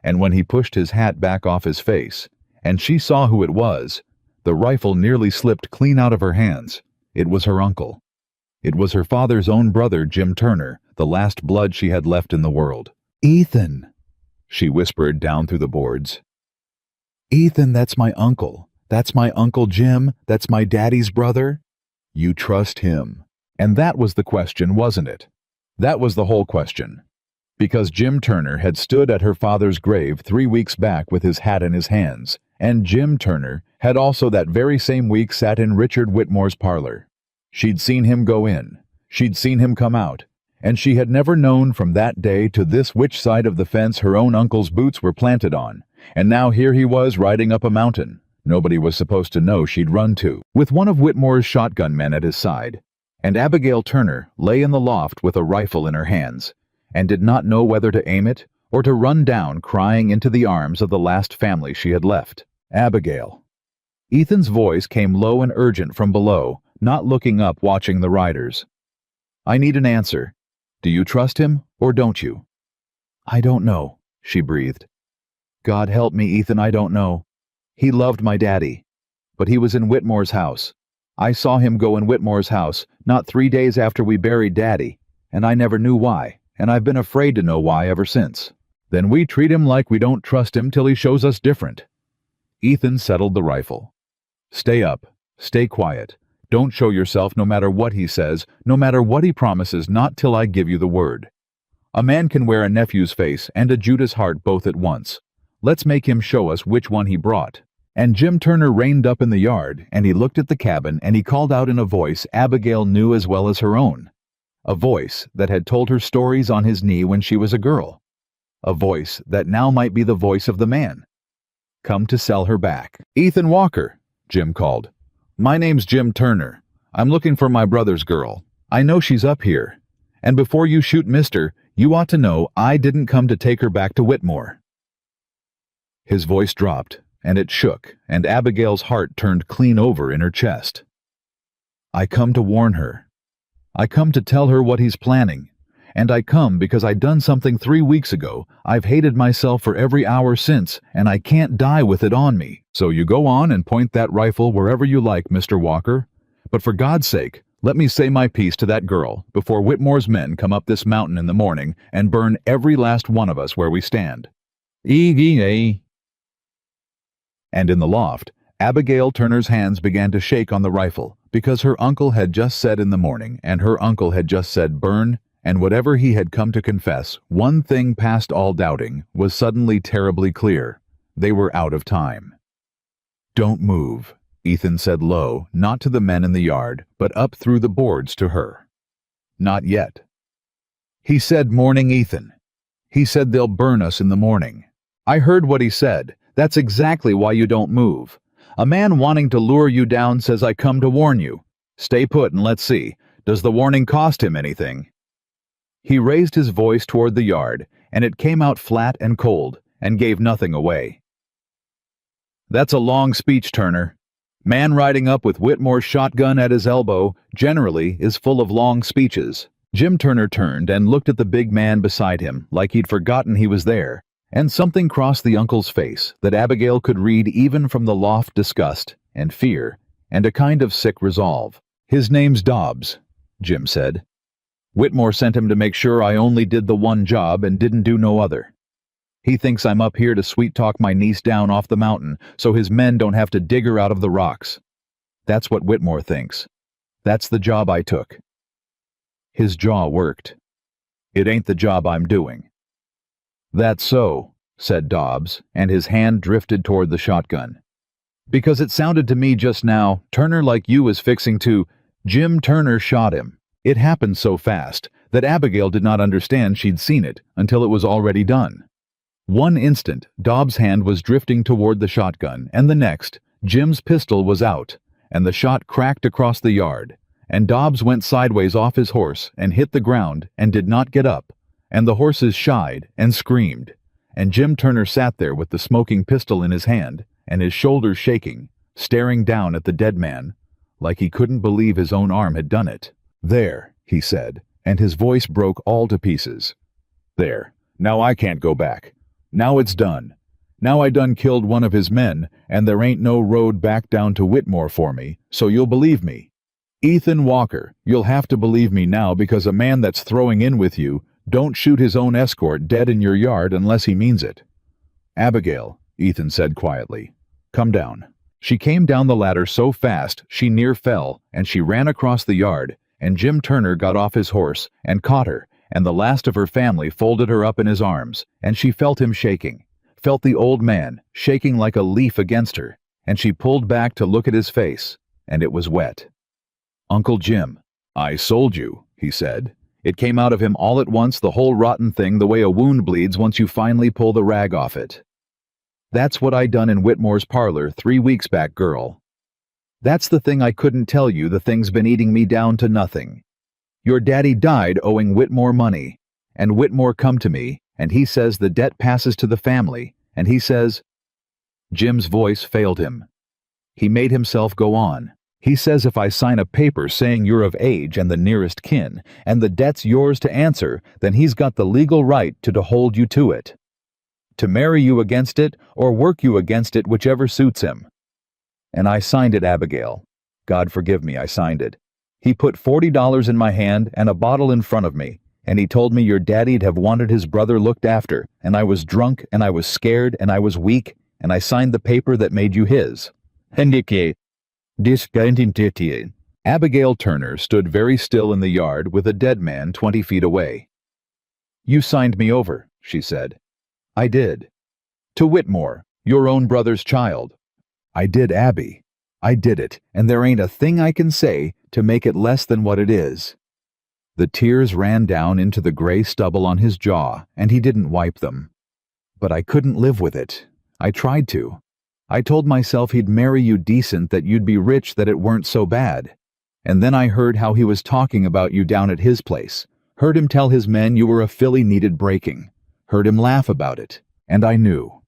And when he pushed his hat back off his face, and she saw who it was, the rifle nearly slipped clean out of her hands. It was her uncle. It was her father's own brother, Jim Turner, the last blood she had left in the world. "Ethan," she whispered down through the boards. "Ethan, that's my uncle. That's my Uncle Jim. That's my daddy's brother." You trust him. And that was the question, wasn't it? That was the whole question. Because Jim Turner had stood at her father's grave 3 weeks back with his hat in his hands, and Jim Turner had also that very same week sat in Richard Whitmore's parlor. She'd seen him go in. She'd seen him come out. And she had never known from that day to this which side of the fence her own uncle's boots were planted on. And now here he was riding up a mountain. Nobody was supposed to know she'd run to, with one of Whitmore's shotgun men at his side. And Abigail Turner lay in the loft with a rifle in her hands, and did not know whether to aim it or to run down crying into the arms of the last family she had left. "Abigail." Ethan's voice came low and urgent from below, not looking up, watching the riders. "I need an answer. Do you trust him, or don't you?" "I don't know," she breathed. "God help me, Ethan, I don't know. He loved my daddy. But he was in Whitmore's house. I saw him go in Whitmore's house, not 3 days after we buried Daddy, and I never knew why, and I've been afraid to know why ever since. Then we treat him like we don't trust him till he shows us different." Ethan settled the rifle. "Stay up. Stay quiet. Don't show yourself no matter what he says, no matter what he promises, not till I give you the word. A man can wear a nephew's face and a Judas heart both at once. Let's make him show us which one he brought." And Jim Turner reined up in the yard, and he looked at the cabin, and he called out in a voice Abigail knew as well as her own. A voice that had told her stories on his knee when she was a girl. A voice that now might be the voice of the man. Come to sell her back. "Ethan Walker," Jim called. "My name's Jim Turner. I'm looking for my brother's girl. I know she's up here. And before you shoot mister, you ought to know I didn't come to take her back to Whitmore." His voice dropped, and it shook, and Abigail's heart turned clean over in her chest. "I come to warn her. I come to tell her what he's planning. And I come because I done something 3 weeks ago. I've hated myself for every hour since, and I can't die with it on me. So you go on and point that rifle wherever you like, Mr. Walker. But for God's sake, let me say my piece to that girl before Whitmore's men come up this mountain in the morning and burn every last one of us where we stand." And in the loft, Abigail Turner's hands began to shake on the rifle, because her uncle had just said in the morning, and her uncle had just said burn, and whatever he had come to confess, one thing past all doubting, was suddenly terribly clear. They were out of time. "Don't move," Ethan said low, not to the men in the yard, but up through the boards to her. "Not yet." "He said morning, Ethan. He said they'll burn us in the morning." "I heard what he said. That's exactly why you don't move. A man wanting to lure you down says I come to warn you. Stay put and let's see. Does the warning cost him anything?" He raised his voice toward the yard, and it came out flat and cold, and gave nothing away. "That's a long speech, Turner. Man riding up with Whitmore's shotgun at his elbow generally is full of long speeches." Jim Turner turned and looked at the big man beside him like he'd forgotten he was there, and something crossed the uncle's face that Abigail could read even from the loft disgust and fear and a kind of sick resolve. "His name's Dobbs," Jim said. "Whitmore sent him to make sure I only did the one job and didn't do no other. He thinks I'm up here to sweet-talk my niece down off the mountain so his men don't have to dig her out of the rocks. That's what Whitmore thinks. That's the job I took." His jaw worked. "It ain't the job I'm doing." "That's so," said Dobbs, and his hand drifted toward the shotgun. "Because it sounded to me just now, Turner like you was fixing to—" Jim Turner shot him. It happened so fast that Abigail did not understand she'd seen it until it was already done. One instant, Dobbs' hand was drifting toward the shotgun, and the next, Jim's pistol was out, and the shot cracked across the yard, and Dobbs went sideways off his horse and hit the ground and did not get up, and the horses shied and screamed, and Jim Turner sat there with the smoking pistol in his hand and his shoulders shaking, staring down at the dead man, like he couldn't believe his own arm had done it. "There," he said, and his voice broke all to pieces. "There, now I can't go back. Now it's done. Now I done killed one of his men, and there ain't no road back down to Whitmore for me, so you'll believe me. Ethan Walker, you'll have to believe me now because a man that's throwing in with you don't shoot his own escort dead in your yard unless he means it." "Abigail," Ethan said quietly, "come down." She came down the ladder so fast she near fell, and she ran across the yard, and Jim Turner got off his horse and caught her, and the last of her family folded her up in his arms, and she felt him shaking, felt the old man shaking like a leaf against her, and she pulled back to look at his face, and it was wet. "Uncle Jim, I sold you," he said. It came out of him all at once, the whole rotten thing, the way a wound bleeds once you finally pull the rag off it. "That's what I done in Whitmore's parlor 3 weeks back, girl. That's the thing I couldn't tell you, the thing's been eating me down to nothing. Your daddy died owing Whitmore money, and Whitmore come to me, and he says the debt passes to the family, and he says—" Jim's voice failed him. He made himself go on. "He says if I sign a paper saying you're of age and the nearest kin, and the debt's yours to answer, then he's got the legal right to hold you to it. To marry you against it, or work you against it, whichever suits him. And I signed it, Abigail. God forgive me, I signed it. He put $40 in my hand and a bottle in front of me, and he told me your daddy'd have wanted his brother looked after, and I was drunk, and I was scared, and I was weak, and I signed the paper that made you his. Abigail Turner stood very still in the yard with a dead man 20 feet away. "You signed me over," she said. "I did. To Whitmore, your own brother's child. I did, Abby. I did it, and there ain't a thing I can say to make it less than what it is." The tears ran down into the gray stubble on his jaw, and he didn't wipe them. "But I couldn't live with it. I tried to. I told myself he'd marry you decent, that you'd be rich, that it weren't so bad. And then I heard how he was talking about you down at his place. Heard him tell his men you were a filly needed breaking. Heard him laugh about it. And I knew.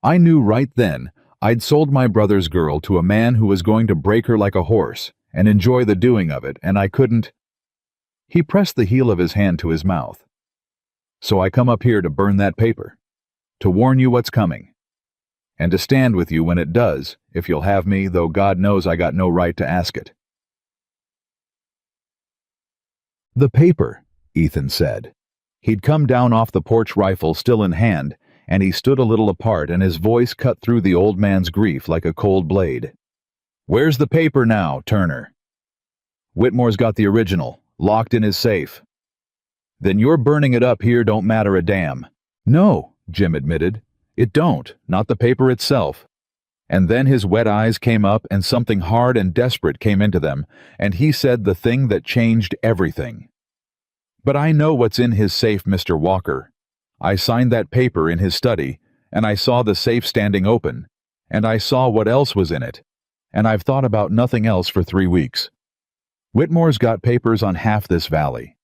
I knew right then I'd sold my brother's girl to a man who was going to break her like a horse and enjoy the doing of it, and I couldn't." He pressed the heel of his hand to his mouth. "So I come up here to burn that paper. To warn you what's coming. And to stand with you when it does, if you'll have me, though God knows I got no right to ask it." "The paper," Ethan said. He'd come down off the porch, rifle still in hand, and he stood a little apart, and his voice cut through the old man's grief like a cold blade. Where's the paper now, Turner? Whitmore's got the original, locked in his safe. Then your burning it up here don't matter a damn. No, Jim admitted. It don't, not the paper itself. And then his wet eyes came up and something hard and desperate came into them, and he said the thing that changed everything. But I know what's in his safe, Mr. Walker. I signed that paper in his study, and I saw the safe standing open, and I saw what else was in it, and I've thought about nothing else for 3 weeks. Whitmore's got papers on half this valley.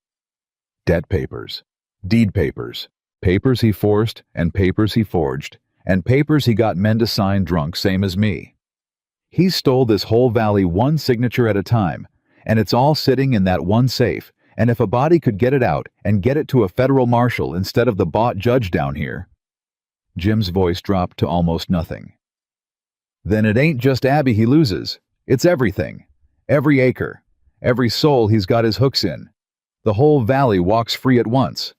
Debt papers, deed papers, papers he forced and papers he forged, and papers he got men to sign drunk same as me. He stole this whole valley one signature at a time, and it's all sitting in that one safe, and if a body could get it out and get it to a federal marshal instead of the bought judge down here. Jim's voice dropped to almost nothing. Then it ain't just Abby he loses, it's everything. Every acre, every soul he's got his hooks in. The whole valley walks free at once.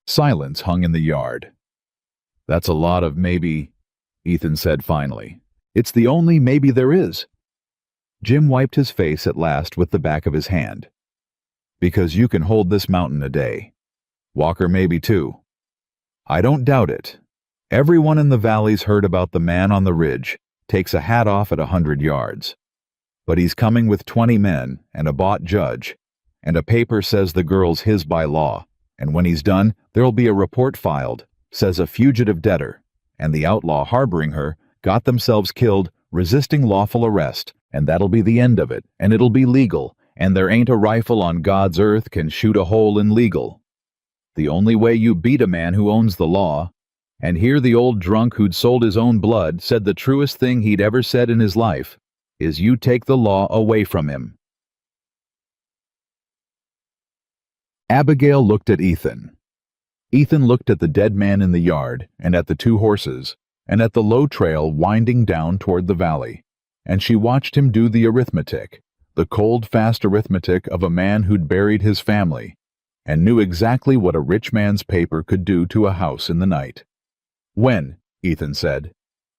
Silence hung in the yard. That's a lot of maybe, Ethan said finally. It's the only maybe there is. Jim wiped his face at last with the back of his hand. Because you can hold this mountain a day. Walker maybe too. I don't doubt it. Everyone in the valley's heard about the man on the ridge, takes a hat off at 100 yards. But he's coming with 20 men and a bought judge, and a paper says the girl's his by law, and when he's done, there'll be a report filed, says a fugitive debtor, and the outlaw harboring her got themselves killed resisting lawful arrest, and that'll be the end of it, and it'll be legal, and there ain't a rifle on God's earth can shoot a hole in legal. The only way you beat a man who owns the law, and here the old drunk who'd sold his own blood said the truest thing he'd ever said in his life, is you take the law away from him. Abigail looked at Ethan. Ethan looked at the dead man in the yard, and at the 2 horses, and at the low trail winding down toward the valley, and she watched him do the arithmetic, the cold, fast arithmetic of a man who'd buried his family, and knew exactly what a rich man's paper could do to a house in the night. When? Ethan said.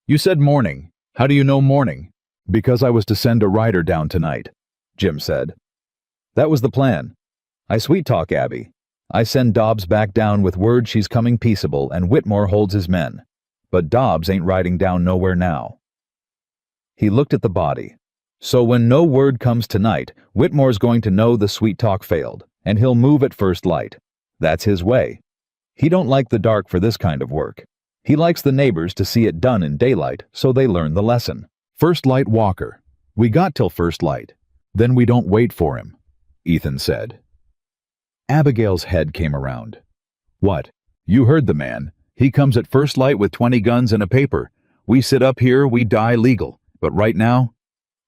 You said morning. How do you know morning? Because I was to send a rider down tonight, Jim said. That was the plan. I sweet-talk Abby. I send Dobbs back down with word she's coming peaceable and Whitmore holds his men. But Dobbs ain't riding down nowhere now. He looked at the body. So when no word comes tonight, Whitmore's going to know the sweet-talk failed, and he'll move at first light. That's his way. He don't like the dark for this kind of work. He likes the neighbors to see it done in daylight, so they learn the lesson. First light Walker. We got till first light. Then we don't wait for him, Ethan said. Abigail's head came around. What? You heard the man. He comes at first light with 20 guns and a paper. We sit up here, we die legal. But right now?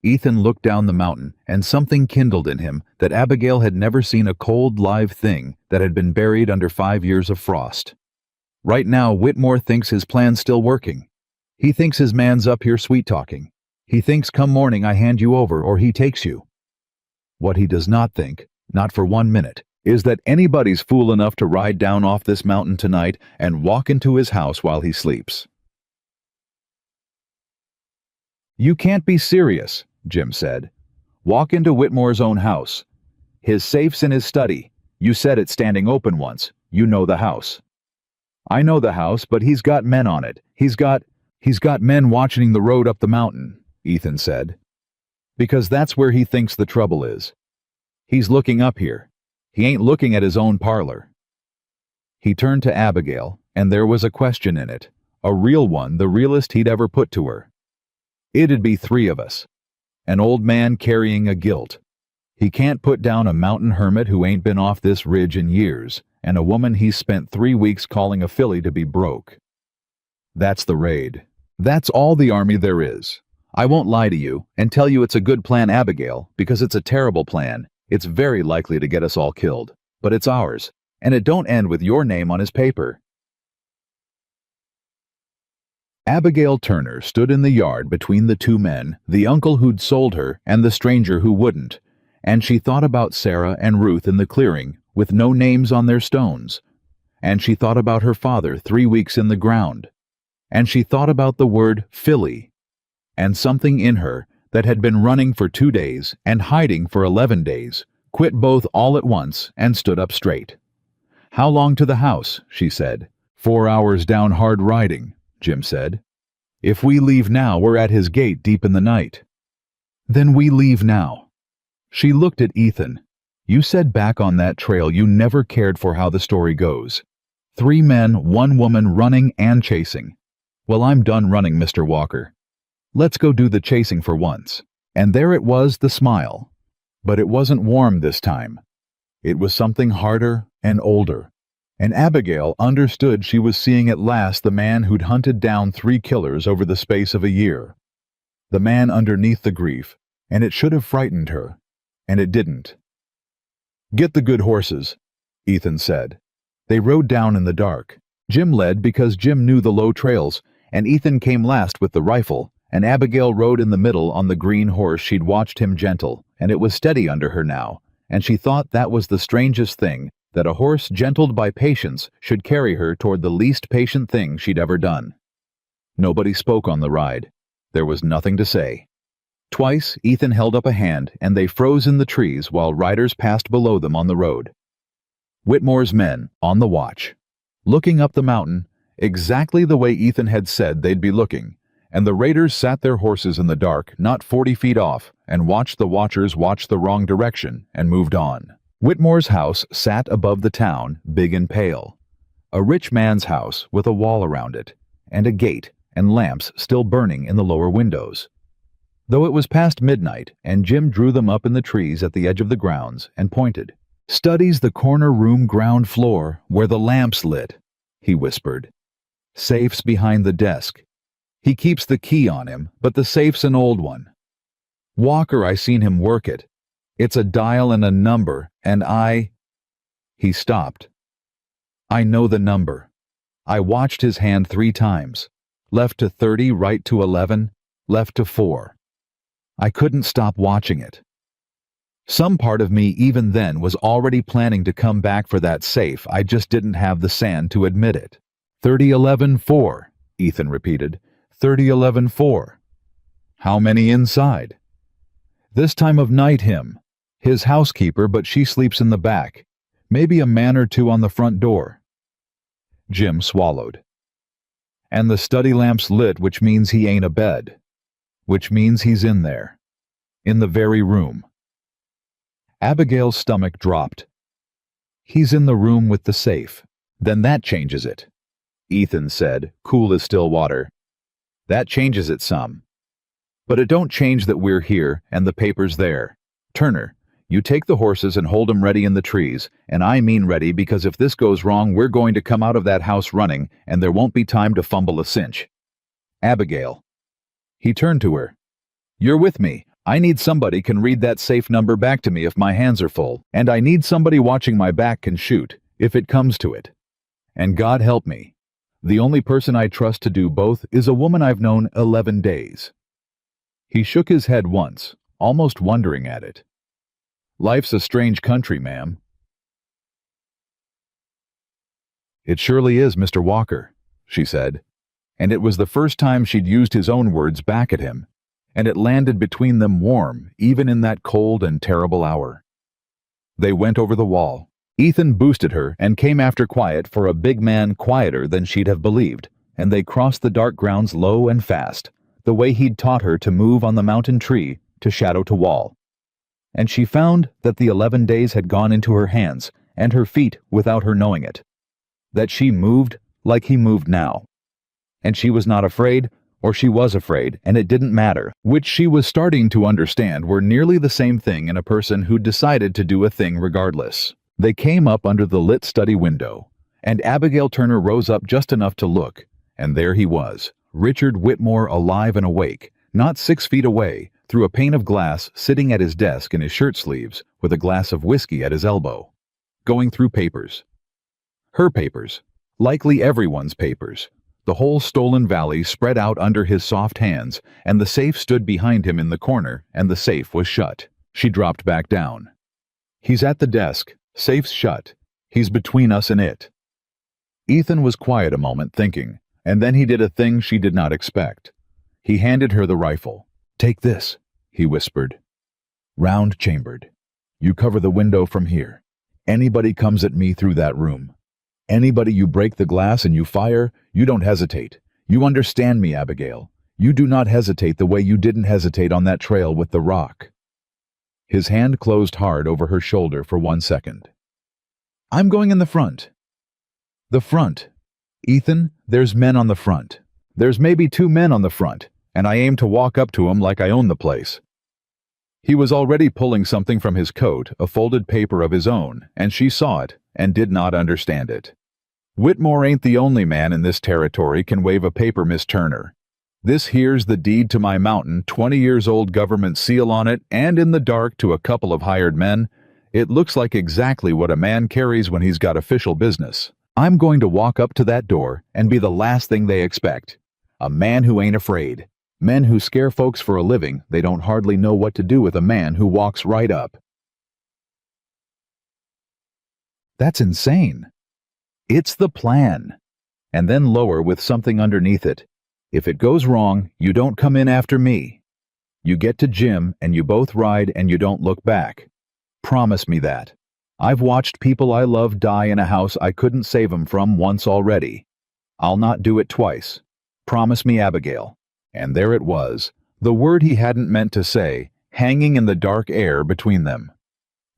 Ethan looked down the mountain, and something kindled in him that Abigail had never seen a cold, live thing that had been buried under 5 years of frost. Right now, Whitmore thinks his plan's still working. He thinks his man's up here sweet-talking. He thinks come morning I hand you over or he takes you. What he does not think, not for 1 minute, is that anybody's fool enough to ride down off this mountain tonight and walk into his house while he sleeps. You can't be serious, Jim said. Walk into Whitmore's own house. His safe's in his study. You said it's standing open once. You know the house. I know the house, but he's got men on it. He's got men watching the road up the mountain, Ethan said. Because that's where he thinks the trouble is. He's looking up here. He ain't looking at his own parlor. He turned to Abigail, and there was a question in it, a real one, the realest he'd ever put to her. It'd be 3 of us. An old man carrying a guilt. He can't put down a mountain hermit who ain't been off this ridge in years, and a woman he's spent 3 weeks calling a filly to be broke. That's the raid. That's all the army there is. I won't lie to you and tell you it's a good plan, Abigail, because it's a terrible plan. It's very likely to get us all killed, but it's ours, and it don't end with your name on his paper. Abigail Turner stood in the yard between the 2 men, the uncle who'd sold her and the stranger who wouldn't, and she thought about Sarah and Ruth in the clearing, with no names on their stones, and she thought about her father 3 weeks in the ground, and she thought about the word filly, and something in her that had been running for 2 days and hiding for 11 days quit both all at once and stood up straight. "How long to the house?" she said. "4 hours down hard riding," Jim said. "If we leave now, we're at his gate deep in the night." "Then we leave now." She looked at Ethan. "You said back on that trail you never cared for how the story goes. 3 men, 1 woman running and chasing. Well, I'm done running, Mr. Walker. Let's go do the chasing for once." And there it was, the smile. But it wasn't warm this time. It was something harder and older. And Abigail understood she was seeing at last the man who'd hunted down 3 killers over the space of a year. The man underneath the grief, and it should have frightened her, and it didn't. "Get the good horses," Ethan said. They rode down in the dark. Jim led because Jim knew the low trails, and Ethan came last with the rifle, and Abigail rode in the middle on the green horse she'd watched him gentle, and it was steady under her now, and she thought that was the strangest thing, that a horse gentled by patience should carry her toward the least patient thing she'd ever done. Nobody spoke on the ride. There was nothing to say. Twice Ethan held up a hand, and they froze in the trees while riders passed below them on the road. Whitmore's men, on the watch, looking up the mountain, exactly the way Ethan had said they'd be looking, and the raiders sat their horses in the dark not 40 feet off and watched the watchers watch the wrong direction and moved on. Whitmore's house sat above the town, big and pale. A rich man's house with a wall around it, and a gate and lamps still burning in the lower windows. Though it was past midnight, and Jim drew them up in the trees at the edge of the grounds and pointed. "Study's the corner room ground floor, where the lamp's lit," he whispered. "Safe's behind the desk. He keeps the key on him, but the safe's an old one. Walker, I seen him work it. It's a dial and a number, and He stopped. "I know the number. I watched his hand 3 times. Left to 30, right to 11, left to 4. I couldn't stop watching it. Some part of me even then was already planning to come back for that safe, I just didn't have the sand to admit it." 30, 11, 4, Ethan repeated. 30, 11, 4. "How many inside?" "This time of night his housekeeper, but she sleeps in the back. Maybe a man or 2 on the front door." Jim swallowed. "And the study lamp's lit, which means he ain't abed. Which means he's in there. In the very room." Abigail's stomach dropped. "He's in the room with the safe. Then that changes it," Ethan said, cool as still water. "That changes it some. But it don't change that we're here and the paper's there. Turner, you take the horses and hold 'em ready in the trees, and I mean ready because if this goes wrong we're going to come out of that house running and there won't be time to fumble a cinch. Abigail." He turned to her. "You're with me. I need somebody can read that safe number back to me if my hands are full, and I need somebody watching my back can shoot, if it comes to it. And God help me. The only person I trust to do both is a woman I've known 11 days. He shook his head once, almost wondering at it. "Life's a strange country, ma'am." "It surely is, Mr. Walker," she said, and it was the first time she'd used his own words back at him, and it landed between them warm, even in that cold and terrible hour. They went over the wall. Ethan boosted her and came after quiet for a big man quieter than she'd have believed, and they crossed the dark grounds low and fast, the way he'd taught her to move on the mountain tree, to shadow to wall. And she found that the 11 days had gone into her hands and her feet without her knowing it. That she moved like he moved now. And she was not afraid, or she was afraid, and it didn't matter, which she was starting to understand were nearly the same thing in a person who'd decided to do a thing regardless. They came up under the lit study window, and Abigail Turner rose up just enough to look, and there he was, Richard Whitmore alive and awake, not 6 feet away, through a pane of glass, sitting at his desk in his shirt sleeves, with a glass of whiskey at his elbow, going through papers. Her papers, likely everyone's papers. The whole stolen valley spread out under his soft hands, and the safe stood behind him in the corner, and the safe was shut. She dropped back down. "He's at the desk. Safe's shut. He's between us and it." Ethan was quiet a moment, thinking, and then he did a thing she did not expect. He handed her the rifle. "Take this," he whispered. "Round chambered. You cover the window from here. Anybody comes at me through that room. Anybody you break the glass and you fire, you don't hesitate. You understand me, Abigail. You do not hesitate the way you didn't hesitate on that trail with the rock." His hand closed hard over her shoulder for 1 second. "I'm going in the front." "The front. Ethan, there's men on the front. There's maybe 2 men on the front, and I aim to walk up to 'em like I own the place." He was already pulling something from his coat, a folded paper of his own, and she saw it and did not understand it. "Whitmore ain't the only man in this territory can wave a paper, Miss Turner. This here's the deed to my mountain, 20 years old government seal on it, and in the dark to a couple of hired men. It looks like exactly what a man carries when he's got official business. I'm going to walk up to that door and be the last thing they expect. A man who ain't afraid. Men who scare folks for a living, they don't hardly know what to do with a man who walks right up." "That's insane." "It's the plan." And then lower with something underneath it. "If it goes wrong, you don't come in after me. You get to Jim and you both ride and you don't look back. Promise me that. I've watched people I love die in a house I couldn't save 'em from once already. I'll not do it twice. Promise me, Abigail." And there it was, the word he hadn't meant to say, hanging in the dark air between them.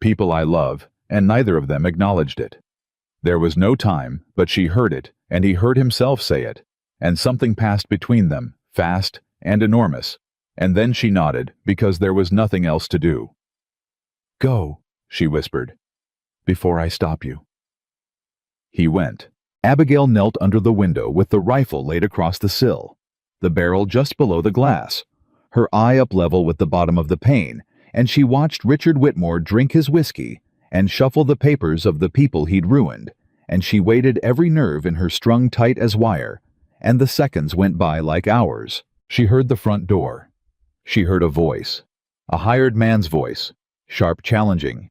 People I love, and neither of them acknowledged it. There was no time, but she heard it, and he heard himself say it, and something passed between them, fast and enormous, and then she nodded, because there was nothing else to do. "Go," she whispered, "before I stop you." He went. Abigail knelt under the window with the rifle laid across the sill, the barrel just below the glass, her eye up level with the bottom of the pane, and she watched Richard Whitmore drink his whiskey and shuffle the papers of the people he'd ruined, and she waited every nerve in her strung tight as wire, and the seconds went by like hours. She heard the front door. She heard a voice, a hired man's voice, sharp challenging.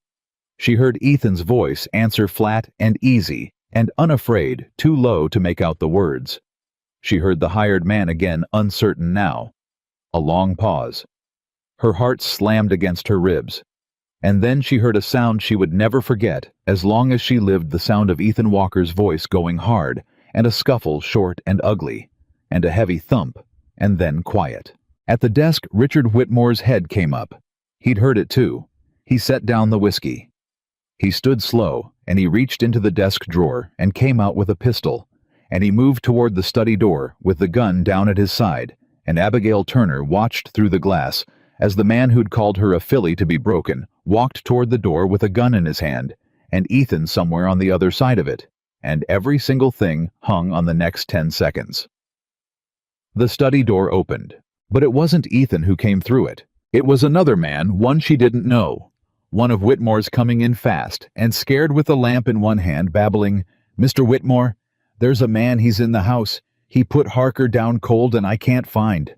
She heard Ethan's voice answer flat and easy and unafraid, too low to make out the words. She heard the hired man again, uncertain now. A long pause. Her heart slammed against her ribs. And then she heard a sound she would never forget as long as she lived, the sound of Ethan Walker's voice going hard, and a scuffle short and ugly, and a heavy thump, and then quiet. At the desk, Richard Whitmore's head came up. He'd heard it too. He set down the whiskey. He stood slow, and he reached into the desk drawer and came out with a pistol, and he moved toward the study door with the gun down at his side, and Abigail Turner watched through the glass as the man who'd called her a filly to be broken walked toward the door with a gun in his hand, and Ethan somewhere on the other side of it, and every single thing hung on the next 10 seconds. The study door opened, but it wasn't Ethan who came through it. It was another man, one she didn't know. One of Whitmore's coming in fast, and scared with the lamp in one hand, babbling, "Mr. Whitmore, there's a man, he's in the house. He put Harker down cold and I can't find."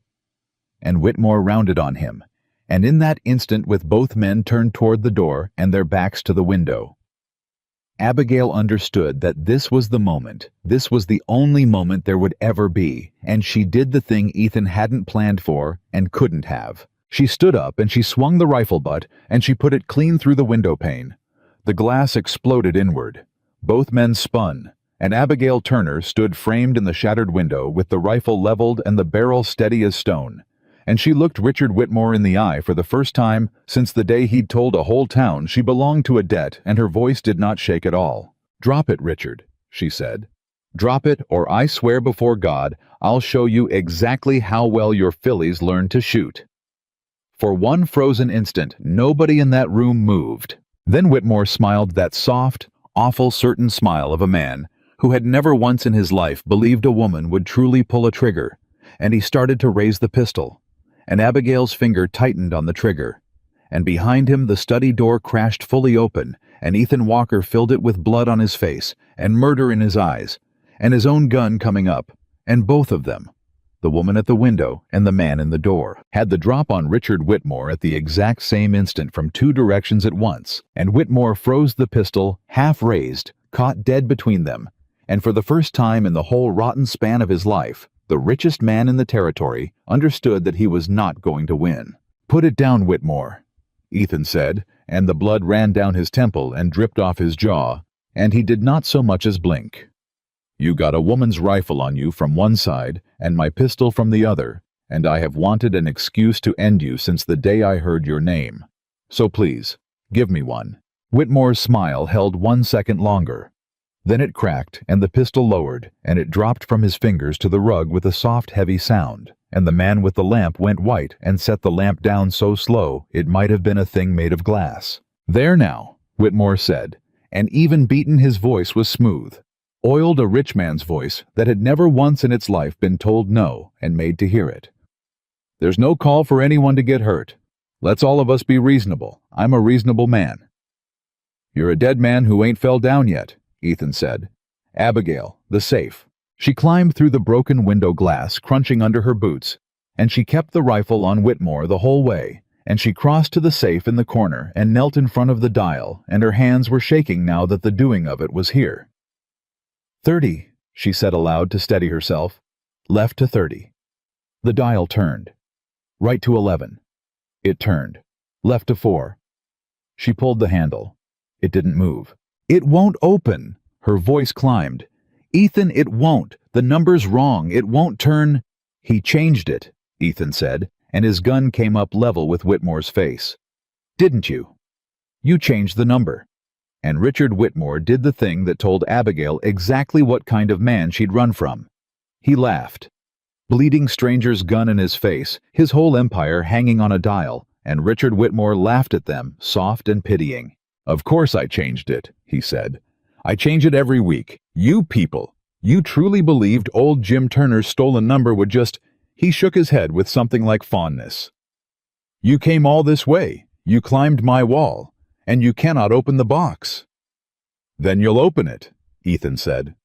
And Whitmore rounded on him, and in that instant with both men turned toward the door and their backs to the window. Abigail understood that this was the moment, this was the only moment there would ever be, and she did the thing Ethan hadn't planned for and couldn't have. She stood up and she swung the rifle butt and she put it clean through the window pane. The glass exploded inward. Both men spun, and Abigail Turner stood framed in the shattered window with the rifle leveled and the barrel steady as stone. And she looked Richard Whitmore in the eye for the first time since the day he'd told a whole town she belonged to a debt, and her voice did not shake at all. "Drop it, Richard," she said. "Drop it, or I swear before God I'll show you exactly how well your fillies learned to shoot." For one frozen instant, nobody in that room moved. Then Whitmore smiled that soft, awful certain smile of a man who had never once in his life believed a woman would truly pull a trigger, and he started to raise the pistol, and Abigail's finger tightened on the trigger, and behind him the study door crashed fully open, and Ethan Walker filled it with blood on his face and murder in his eyes, and his own gun coming up, and both of them, the woman at the window and the man in the door, had the drop on Richard Whitmore at the exact same instant from two directions at once, and Whitmore froze the pistol, half raised, caught dead between them, and for the first time in the whole rotten span of his life, the richest man in the territory, understood that he was not going to win. "Put it down, Whitmore," Ethan said, and the blood ran down his temple and dripped off his jaw, and he did not so much as blink. "You got a woman's rifle on you from one side and my pistol from the other, and I have wanted an excuse to end you since the day I heard your name. So please, give me one." Whitmore's smile held 1 second longer. Then it cracked, and the pistol lowered, and it dropped from his fingers to the rug with a soft, heavy sound, and the man with the lamp went white and set the lamp down so slow it might have been a thing made of glass. "There now," Whitmore said, and even beaten his voice was smooth. Oiled a rich man's voice that had never once in its life been told no and made to hear it. "There's no call for anyone to get hurt. Let's all of us be reasonable. I'm a reasonable man." "You're a dead man who ain't fell down yet," Ethan said. "Abigail, the safe." She climbed through the broken window glass, crunching under her boots, and she kept the rifle on Whitmore the whole way, and she crossed to the safe in the corner and knelt in front of the dial, and her hands were shaking now that the doing of it was here. 30, she said aloud to steady herself. Left to 30. The dial turned. Right to 11. It turned. Left to 4. She pulled the handle. It didn't move. "It won't open." Her voice climbed. "Ethan, it won't. The number's wrong. It won't turn." "He changed it," Ethan said, and his gun came up level with Whitmore's face. "Didn't you? You changed the number." And Richard Whitmore did the thing that told Abigail exactly what kind of man she'd run from. He laughed. Bleeding stranger's gun in his face, his whole empire hanging on a dial, and Richard Whitmore laughed at them, soft and pitying. "Of course I changed it," he said. "I change it every week. You people, you truly believed old Jim Turner's stolen number would just—" He shook his head with something like fondness. "You came all this way. You climbed my wall, and you cannot open the box." "Then you'll open it," Ethan said.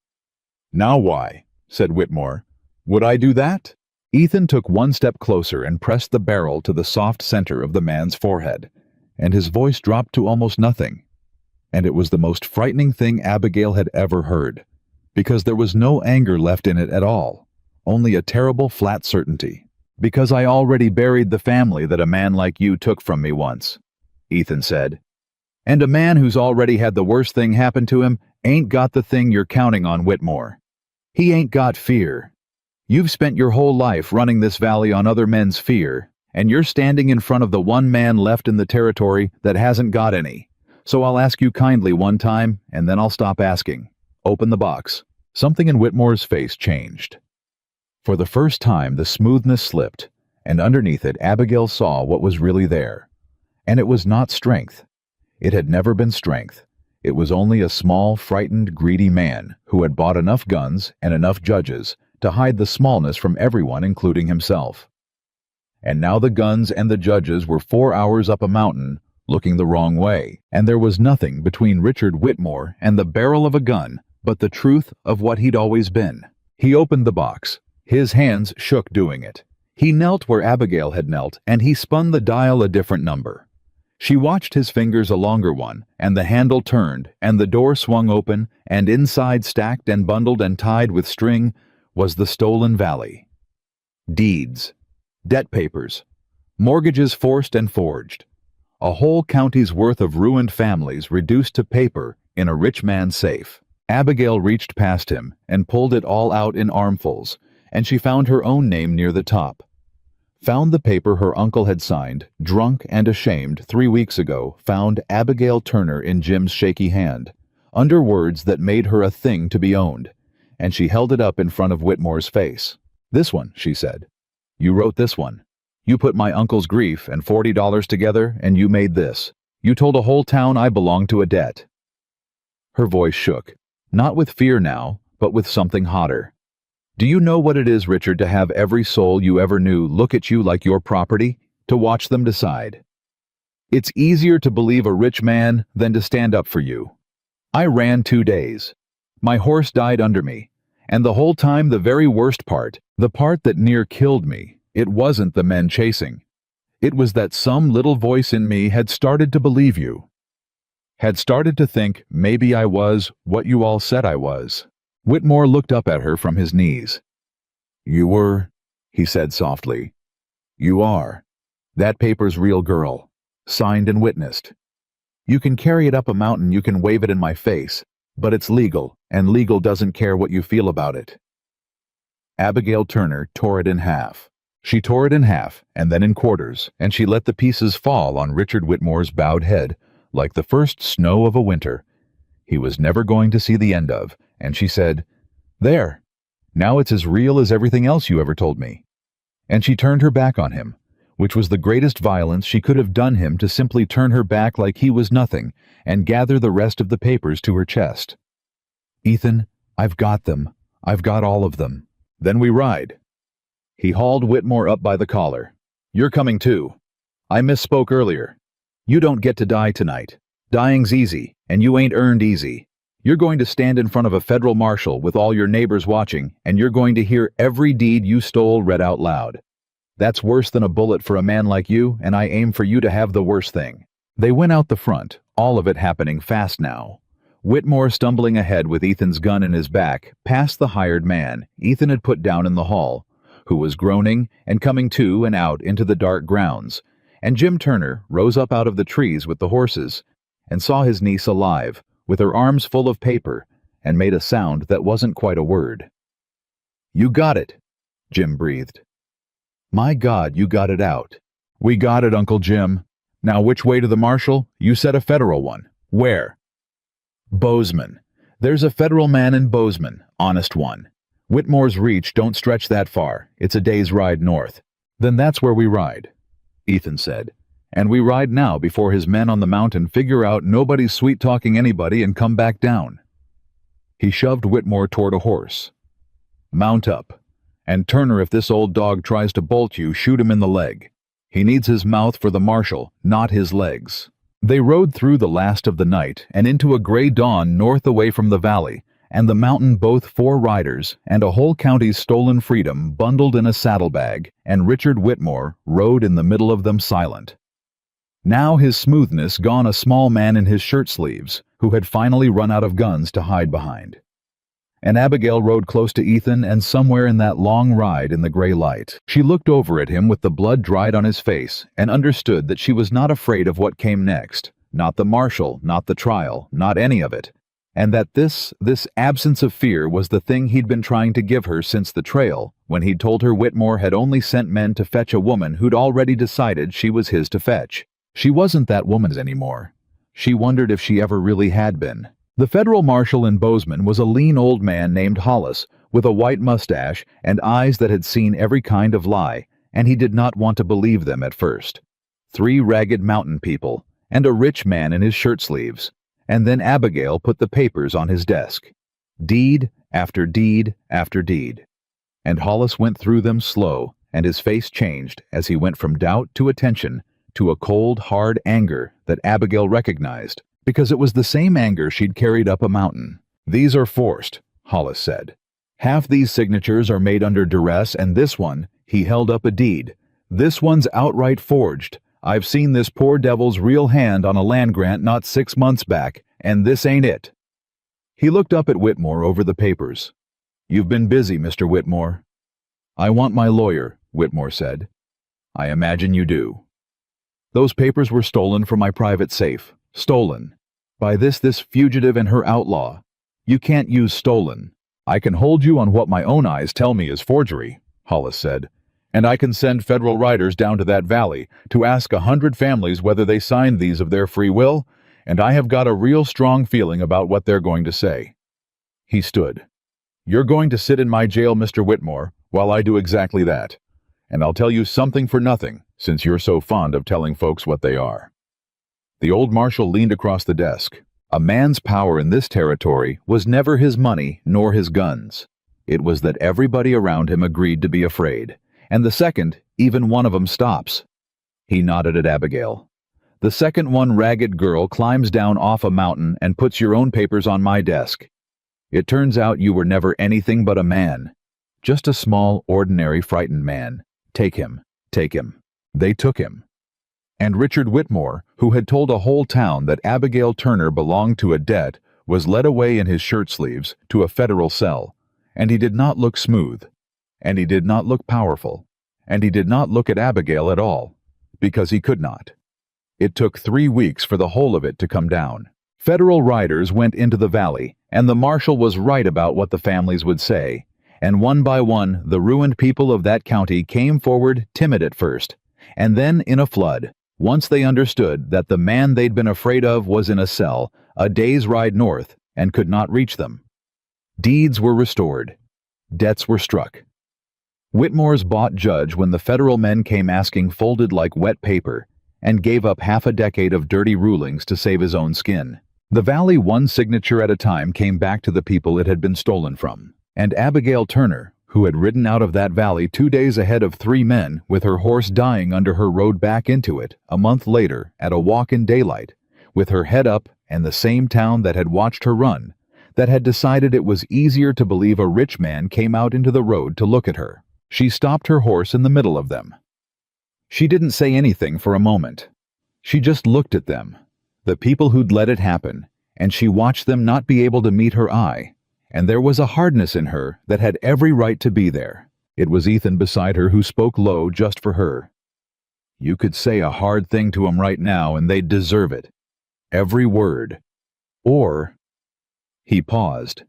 "Now why?" said Whitmore. "Would I do that?" Ethan took one step closer and pressed the barrel to the soft center of the man's forehead, and his voice dropped to almost nothing. And it was the most frightening thing Abigail had ever heard, because there was no anger left in it at all, only a terrible flat certainty. "Because I already buried the family that a man like you took from me once," Ethan said. "And a man who's already had the worst thing happen to him ain't got the thing you're counting on, Whitmore. He ain't got fear. You've spent your whole life running this valley on other men's fear, and you're standing in front of the one man left in the territory that hasn't got any. So I'll ask you kindly one time, and then I'll stop asking. Open the box." Something in Whitmore's face changed. For the first time, the smoothness slipped, and underneath it, Abigail saw what was really there. And it was not strength. It had never been strength. It was only a small, frightened, greedy man who had bought enough guns and enough judges to hide the smallness from everyone, including himself. And now the guns and the judges were 4 hours up a mountain, looking the wrong way, and there was nothing between Richard Whitmore and the barrel of a gun but the truth of what he'd always been. He opened the box. His hands shook doing it. He knelt where Abigail had knelt, and he spun the dial a different number. She watched his fingers a longer one, and the handle turned, and the door swung open, and inside, stacked and bundled and tied with string, was the stolen valley. Deeds. Debt papers. Mortgages forced and forged. A whole county's worth of ruined families reduced to paper in a rich man's safe. Abigail reached past him and pulled it all out in armfuls, and she found her own name near the top. Found the paper her uncle had signed, drunk and ashamed, 3 weeks ago, found Abigail Turner in Jim's shaky hand, under words that made her a thing to be owned, and she held it up in front of Whitmore's face. "This one," she said. "You wrote this one. You put my uncle's grief and $40 together, and you made this. You told a whole town I belonged to a debt." Her voice shook, not with fear now, but with something hotter. "Do you know what it is, Richard, to have every soul you ever knew look at you like your property, to watch them decide? It's easier to believe a rich man than to stand up for you. I ran 2 days. My horse died under me, and the whole time the very worst part, the part that near killed me, it wasn't the men chasing. It was that some little voice in me had started to believe you. Had started to think maybe I was what you all said I was." Whitmore looked up at her from his knees. You were, he said softly. You are. That paper's real, girl. Signed and witnessed. You can carry it up a mountain, you can wave it in my face, but it's legal, and legal doesn't care what you feel about it. Abigail Turner tore it in half. She tore it in half, and then in quarters, and she let the pieces fall on Richard Whitmore's bowed head, like the first snow of a winter. He was never going to see the end of, and she said, "There. Now it's as real as everything else you ever told me." And she turned her back on him, which was the greatest violence she could have done him, to simply turn her back like he was nothing, and gather the rest of the papers to her chest. "Ethan, I've got them. I've got all of them. Then we ride." He hauled Whitmore up by the collar. "You're coming too. I misspoke earlier. You don't get to die tonight. Dying's easy, and you ain't earned easy. You're going to stand in front of a federal marshal with all your neighbors watching, and you're going to hear every deed you stole read out loud. That's worse than a bullet for a man like you, and I aim for you to have the worst thing." They went out the front, all of it happening fast now. Whitmore stumbling ahead with Ethan's gun in his back, past the hired man Ethan had put down in the hall, who was groaning and coming to and out into the dark grounds, and Jim Turner rose up out of the trees with the horses, and saw his niece alive, with her arms full of paper, and made a sound that wasn't quite a word. "You got it," Jim breathed. "My God, you got it out." "We got it, Uncle Jim. Now which way to the marshal? You said a federal one. Where?" "Bozeman. There's a federal man in Bozeman, honest one. Whitmore's reach don't stretch that far. It's a day's ride north." "Then that's where we ride," Ethan said. "And we ride now before his men on the mountain figure out nobody's sweet-talking anybody and come back down." He shoved Whitmore toward a horse. "Mount up. And Turner, if this old dog tries to bolt you, shoot him in the leg. He needs his mouth for the marshal, not his legs." They rode through the last of the night and into a gray dawn north away from the valley, and the mountain, both 4 riders and a whole county's stolen freedom bundled in a saddlebag, and Richard Whitmore rode in the middle of them silent. Now his smoothness gone, a small man in his shirt sleeves, who had finally run out of guns to hide behind. And Abigail rode close to Ethan, and somewhere in that long ride in the gray light, she looked over at him with the blood dried on his face, and understood that she was not afraid of what came next, not the marshal, not the trial, not any of it, and that this absence of fear was the thing he'd been trying to give her since the trail, when he'd told her Whitmore had only sent men to fetch a woman who'd already decided she was his to fetch. She wasn't that woman's anymore. She wondered if she ever really had been. The federal marshal in Bozeman was a lean old man named Hollis, with a white mustache and eyes that had seen every kind of lie, and he did not want to believe them at first. 3 ragged mountain people, and a rich man in his shirt sleeves. And then Abigail put the papers on his desk. Deed after deed after deed. And Hollis went through them slow, and his face changed as he went from doubt to attention to a cold, hard anger that Abigail recognized, because it was the same anger she'd carried up a mountain. "These are forced," Hollis said. "Half these signatures are made under duress, and this one," he held up a deed, "this one's outright forged. I've seen this poor devil's real hand on a land grant not 6 months back, and this ain't it." He looked up at Whitmore over the papers. "You've been busy, Mr. Whitmore." "I want my lawyer," Whitmore said. "I imagine you do." "Those papers were stolen from my private safe. Stolen. By this fugitive and her outlaw. You can't use stolen." "I can hold you on what my own eyes tell me is forgery," Hollis said. "And I can send federal riders down to that valley to ask 100 families whether they signed these of their free will, and I have got a real strong feeling about what they're going to say." He stood. "You're going to sit in my jail, Mr. Whitmore, while I do exactly that. And I'll tell you something for nothing, since you're so fond of telling folks what they are." The old marshal leaned across the desk. A man's power in this territory was never his money nor his guns. It was that everybody around him agreed to be afraid, and the second even one of them stops. He nodded at Abigail. "The second one ragged girl climbs down off a mountain and puts your own papers on my desk. It turns out you were never anything but a man. Just a small, ordinary, frightened man. Take him. Take him." They took him. And Richard Whitmore, who had told a whole town that Abigail Turner belonged to a debt, was led away in his shirt sleeves to a federal cell, and he did not look smooth. And he did not look powerful. And he did not look at Abigail at all, because he could not. It took 3 weeks for the whole of it to come down. Federal riders went into the valley, and the marshal was right about what the families would say. And one by one, the ruined people of that county came forward, timid at first, and then in a flood, once they understood that the man they'd been afraid of was in a cell, a day's ride north, and could not reach them. Deeds were restored. Debts were struck. Whitmore's bought judge when the federal men came asking folded like wet paper, and gave up half a decade of dirty rulings to save his own skin. The valley, one signature at a time, came back to the people it had been stolen from. And Abigail Turner, who had ridden out of that valley 2 days ahead of 3 men, with her horse dying under her, rode back into it, a month later, at a walk in daylight, with her head up, and the same town that had watched her run, that had decided it was easier to believe a rich man came out into the road to look at her. She stopped her horse in the middle of them. She didn't say anything for a moment. She just looked at them, the people who'd let it happen, and she watched them not be able to meet her eye. And there was a hardness in her that had every right to be there. It was Ethan beside her who spoke low just for her. You could say a hard thing to 'em right now and they'd deserve it. Every word. Or... He paused.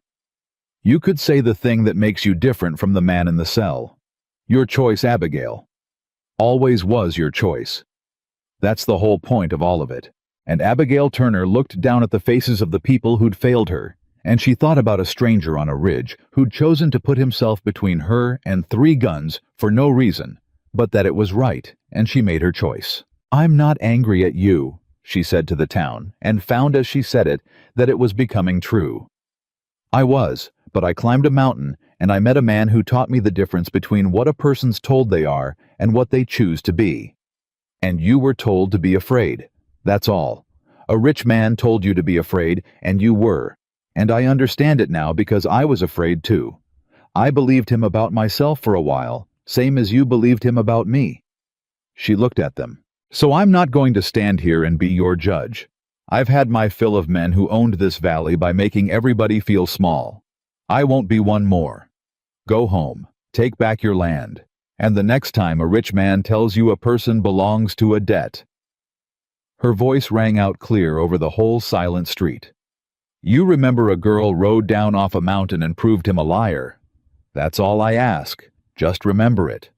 You could say the thing that makes you different from the man in the cell. Your choice, Abigail. Always was your choice. That's the whole point of all of it. And Abigail Turner looked down at the faces of the people who'd failed her, and she thought about a stranger on a ridge who'd chosen to put himself between her and 3 guns for no reason, but that it was right, and she made her choice. I'm not angry at you, she said to the town, and found as she said it that it was becoming true. I was, but I climbed a mountain, and I met a man who taught me the difference between what a person's told they are and what they choose to be. And you were told to be afraid. That's all. A rich man told you to be afraid, and you were. And I understand it now because I was afraid too. I believed him about myself for a while, same as you believed him about me. She looked at them. So I'm not going to stand here and be your judge. I've had my fill of men who owned this valley by making everybody feel small. I won't be one more. Go home, take back your land, and the next time a rich man tells you a person belongs to a debt. Her voice rang out clear over the whole silent street. You remember a girl rode down off a mountain and proved him a liar. That's all I ask. Just remember it.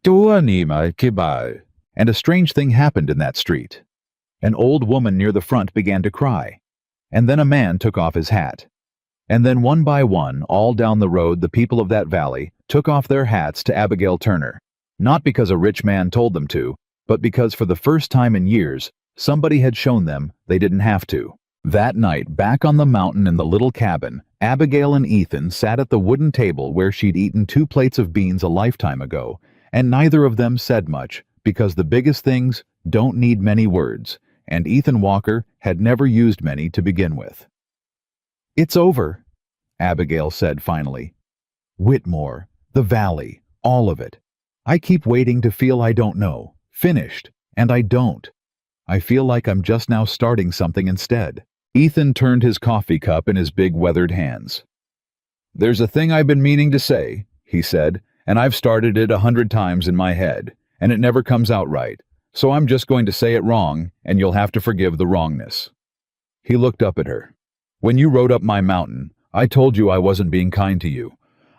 And a strange thing happened in that street. An old woman near the front began to cry, and then a man took off his hat. And then one by one, all down the road, the people of that valley took off their hats to Abigail Turner, not because a rich man told them to, but because for the first time in years, somebody had shown them they didn't have to. That night, back on the mountain in the little cabin, Abigail and Ethan sat at the wooden table where she'd eaten 2 plates of beans a lifetime ago, and neither of them said much, because the biggest things don't need many words, and Ethan Walker had never used many to begin with. It's over, Abigail said finally. Whitmore, the valley, all of it. I keep waiting to feel I don't know, finished, and I don't. I feel like I'm just now starting something instead. Ethan turned his coffee cup in his big weathered hands. There's a thing I've been meaning to say, he said, and I've started it 100 times in my head, and it never comes out right, so I'm just going to say it wrong, and you'll have to forgive the wrongness. He looked up at her. When you rode up my mountain, I told you I wasn't being kind to you.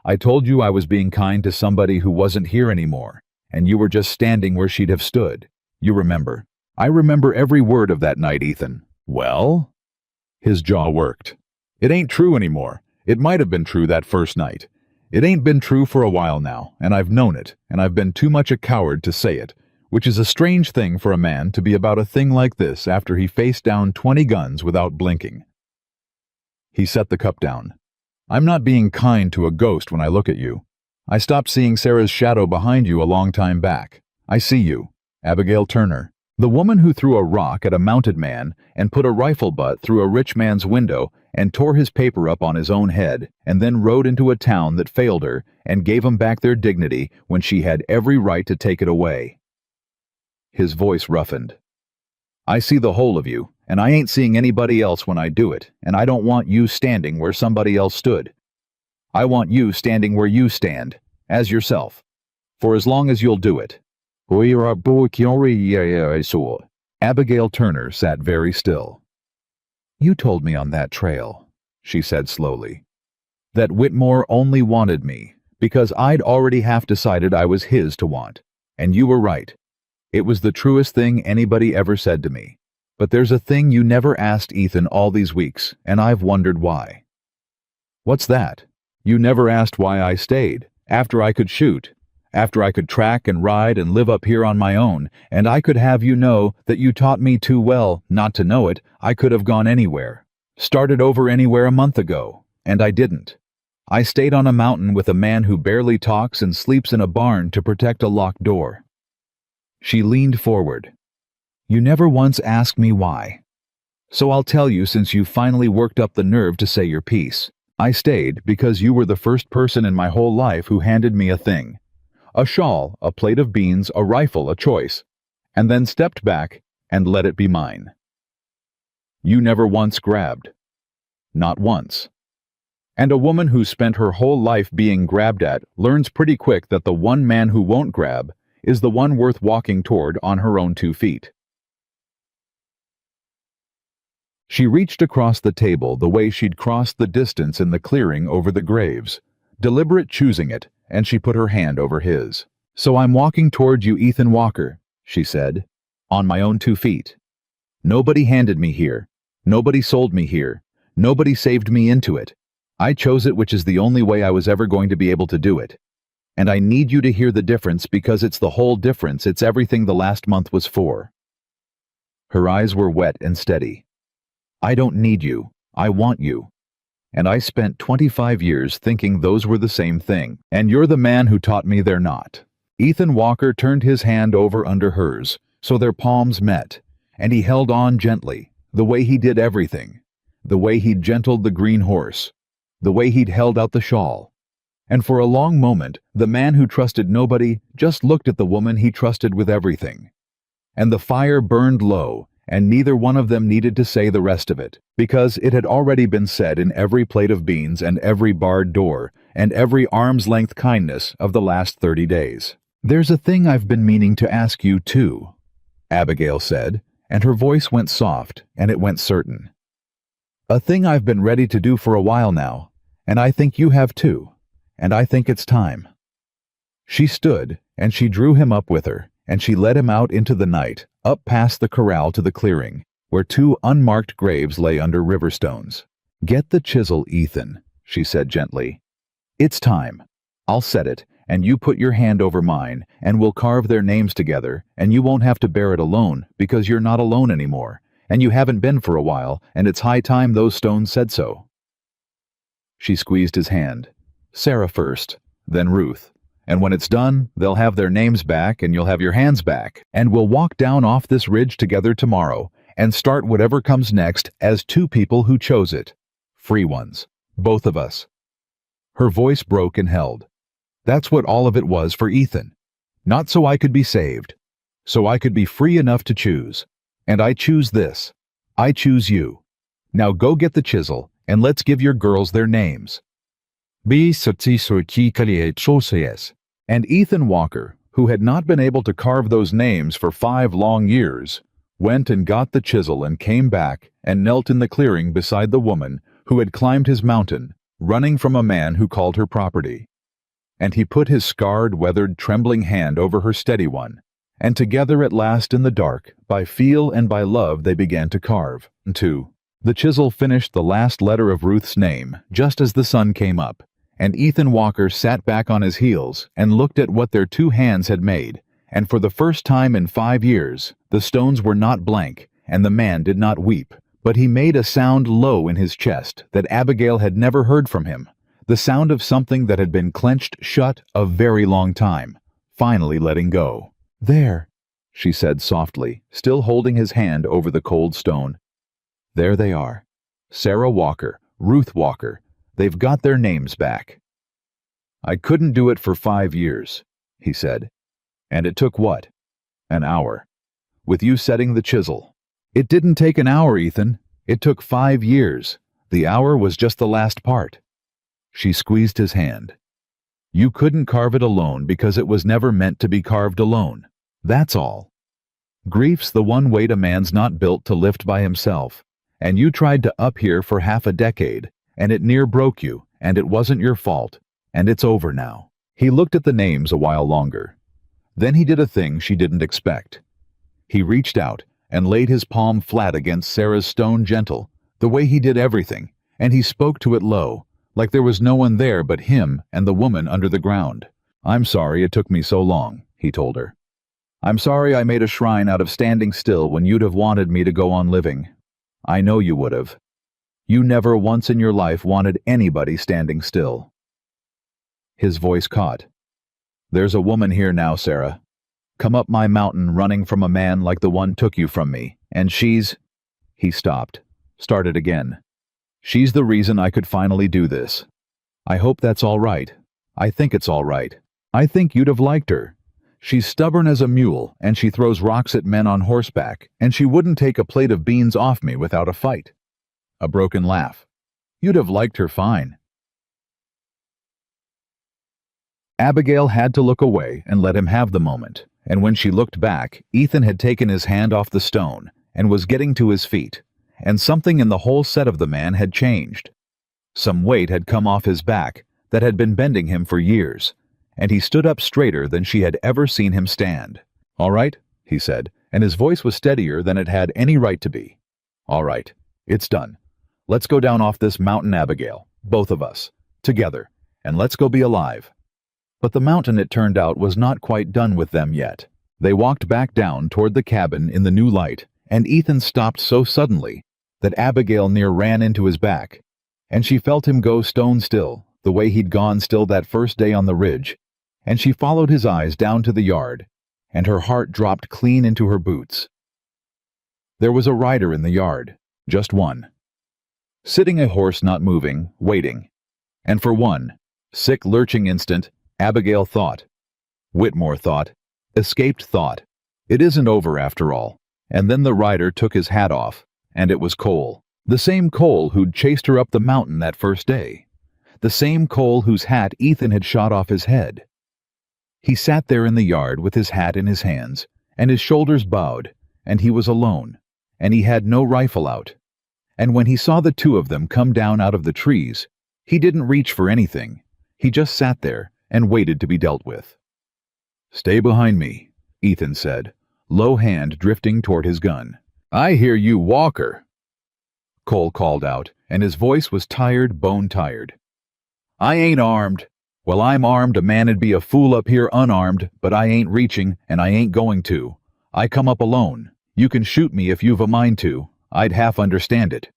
I told you I was being kind to somebody who wasn't here anymore, and you were just standing where she'd have stood. You remember. I remember every word of that night, Ethan. Well? His jaw worked. It ain't true anymore. It might have been true that first night. It ain't been true for a while now, and I've known it, and I've been too much a coward to say it, which is a strange thing for a man to be about a thing like this after he faced down 20 guns without blinking. He set the cup down. I'm not being kind to a ghost when I look at you. I stopped seeing Sarah's shadow behind you a long time back. I see you, Abigail Turner. The woman who threw a rock at a mounted man and put a rifle butt through a rich man's window and tore his paper up on his own head and then rode into a town that failed her and gave them back their dignity when she had every right to take it away. His voice roughened. I see the whole of you, and I ain't seeing anybody else when I do it, and I don't want you standing where somebody else stood. I want you standing where you stand, as yourself, for as long as you'll do it. Abigail Turner sat very still. You told me on that trail, she said slowly, that Whitmore only wanted me because I'd already half decided I was his to want. And you were right. It was the truest thing anybody ever said to me. But there's a thing you never asked Ethan all these weeks, and I've wondered why. What's that? You never asked why I stayed, after I could shoot, after I could track and ride and live up here on my own, and I could have you know that you taught me too well not to know it. I could have gone anywhere, started over anywhere a month ago, and I didn't. I stayed on a mountain with a man who barely talks and sleeps in a barn to protect a locked door. She leaned forward. You never once asked me why. So I'll tell you since you finally worked up the nerve to say your piece. I stayed because you were the first person in my whole life who handed me a thing. A shawl, a plate of beans, a rifle, a choice, and then stepped back and let it be mine. You never once grabbed. Not once. And a woman who spent her whole life being grabbed at learns pretty quick that the one man who won't grab is the one worth walking toward on her own 2 feet. She reached across the table the way she'd crossed the distance in the clearing over the graves, deliberate choosing it, and she put her hand over his. So I'm walking toward you, Ethan Walker, she said, on my own 2 feet. Nobody handed me here. Nobody sold me here. Nobody saved me into it. I chose it, which is the only way I was ever going to be able to do it. And I need you to hear the difference because it's the whole difference. It's everything the last month was for. Her eyes were wet and steady. I don't need you. I want you. And I spent 25 years thinking those were the same thing. And you're the man who taught me they're not. Ethan Walker turned his hand over under hers, so their palms met, and he held on gently, the way he did everything, the way he'd gentled the green horse, the way he'd held out the shawl. And for a long moment, the man who trusted nobody just looked at the woman he trusted with everything. And the fire burned low, and neither one of them needed to say the rest of it, because it had already been said in every plate of beans and every barred door and every arm's-length kindness of the last 30 days. There's a thing I've been meaning to ask you, too, Abigail said, and her voice went soft, and it went certain. A thing I've been ready to do for a while now, and I think you have too, and I think it's time. She stood, and she drew him up with her, and she led him out into the night, up past the corral to the clearing, where 2 unmarked graves lay under river stones. Get the chisel, Ethan, she said gently. It's time. I'll set it, and you put your hand over mine, and we'll carve their names together, and you won't have to bear it alone, because you're not alone anymore, and you haven't been for a while, and it's high time those stones said so. She squeezed his hand. Sarah first, then Ruth. And when it's done, they'll have their names back, and you'll have your hands back, and we'll walk down off this ridge together tomorrow, and start whatever comes next as 2 people who chose it. Free ones. Both of us. Her voice broke and held. That's what all of it was for Ethan. Not so I could be saved. So I could be free enough to choose. And I choose this. I choose you. Now go get the chisel, and let's give your girls their names. And Ethan Walker, who had not been able to carve those names for 5 long years, went and got the chisel and came back and knelt in the clearing beside the woman who had climbed his mountain, running from a man who called her property. And he put his scarred, weathered, trembling hand over her steady one, and together at last in the dark, by feel and by love they began to carve. The chisel finished the last letter of Ruth's name just as the sun came up, and Ethan Walker sat back on his heels and looked at what their 2 hands had made, and for the first time in 5 years, the stones were not blank, and the man did not weep, but he made a sound low in his chest that Abigail had never heard from him, the sound of something that had been clenched shut a very long time, finally letting go. There, she said softly, still holding his hand over the cold stone. There they are. Sarah Walker, Ruth Walker. They've got their names back. I couldn't do it for 5 years, he said. And it took what? An hour. With you setting the chisel. It didn't take an hour, Ethan. It took 5 years. The hour was just the last part. She squeezed his hand. You couldn't carve it alone because it was never meant to be carved alone. That's all. Grief's the one weight a man's not built to lift by himself, and you tried to up here for half a decade, and it near broke you, and it wasn't your fault, and it's over now." He looked at the names a while longer. Then he did a thing she didn't expect. He reached out and laid his palm flat against Sarah's stone gentle, the way he did everything, and he spoke to it low, like there was no one there but him and the woman under the ground. "I'm sorry it took me so long," he told her. "I'm sorry I made a shrine out of standing still when you'd have wanted me to go on living. I know you would have. You never once in your life wanted anybody standing still." His voice caught. "There's a woman here now, Sarah. Come up my mountain running from a man like the one took you from me, and she's—" He stopped, started again. "She's the reason I could finally do this. I hope that's all right. I think it's all right. I think you'd have liked her. She's stubborn as a mule, and she throws rocks at men on horseback, and she wouldn't take a plate of beans off me without a fight." A broken laugh. "You'd have liked her fine." Abigail had to look away and let him have the moment, and when she looked back, Ethan had taken his hand off the stone and was getting to his feet, and something in the whole set of the man had changed. Some weight had come off his back that had been bending him for years, and he stood up straighter than she had ever seen him stand. "All right," he said, and his voice was steadier than it had any right to be. "All right, it's done. Let's go down off this mountain, Abigail, both of us, together, and let's go be alive." But the mountain, it turned out, was not quite done with them yet. They walked back down toward the cabin in the new light, and Ethan stopped so suddenly that Abigail near ran into his back, and she felt him go stone still, the way he'd gone still that first day on the ridge, and she followed his eyes down to the yard, and her heart dropped clean into her boots. There was a rider in the yard, just one. Sitting a horse not moving, waiting. And for one sick, lurching instant, Abigail thought, Whitmore thought, escaped thought, it isn't over after all. And then the rider took his hat off, and it was Cole. The same Cole who'd chased her up the mountain that first day. The same Cole whose hat Ethan had shot off his head. He sat there in the yard with his hat in his hands, and his shoulders bowed, and he was alone, and he had no rifle out. And when he saw the two of them come down out of the trees, he didn't reach for anything. He just sat there and waited to be dealt with. "Stay behind me," Ethan said, low hand drifting toward his gun. "I hear you, Walker," Cole called out, and his voice was tired, bone-tired. "I ain't armed. Well, I'm armed. A man'd be a fool up here unarmed, but I ain't reaching, and I ain't going to. I come up alone. You can shoot me if you've a mind to. I'd half understand it."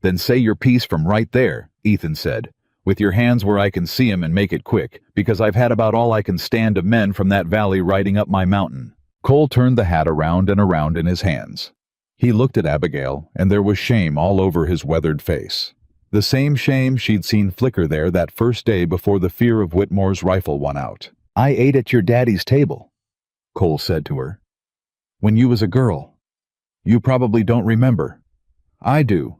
"Then say your piece from right there," Ethan said, "with your hands where I can see 'em and make it quick, because I've had about all I can stand of men from that valley riding up my mountain." Cole turned the hat around and around in his hands. He looked at Abigail, and there was shame all over his weathered face. The same shame she'd seen flicker there that first day before the fear of Whitmore's rifle won out. "I ate at your daddy's table," Cole said to her, "when you was a girl. You probably don't remember. I do.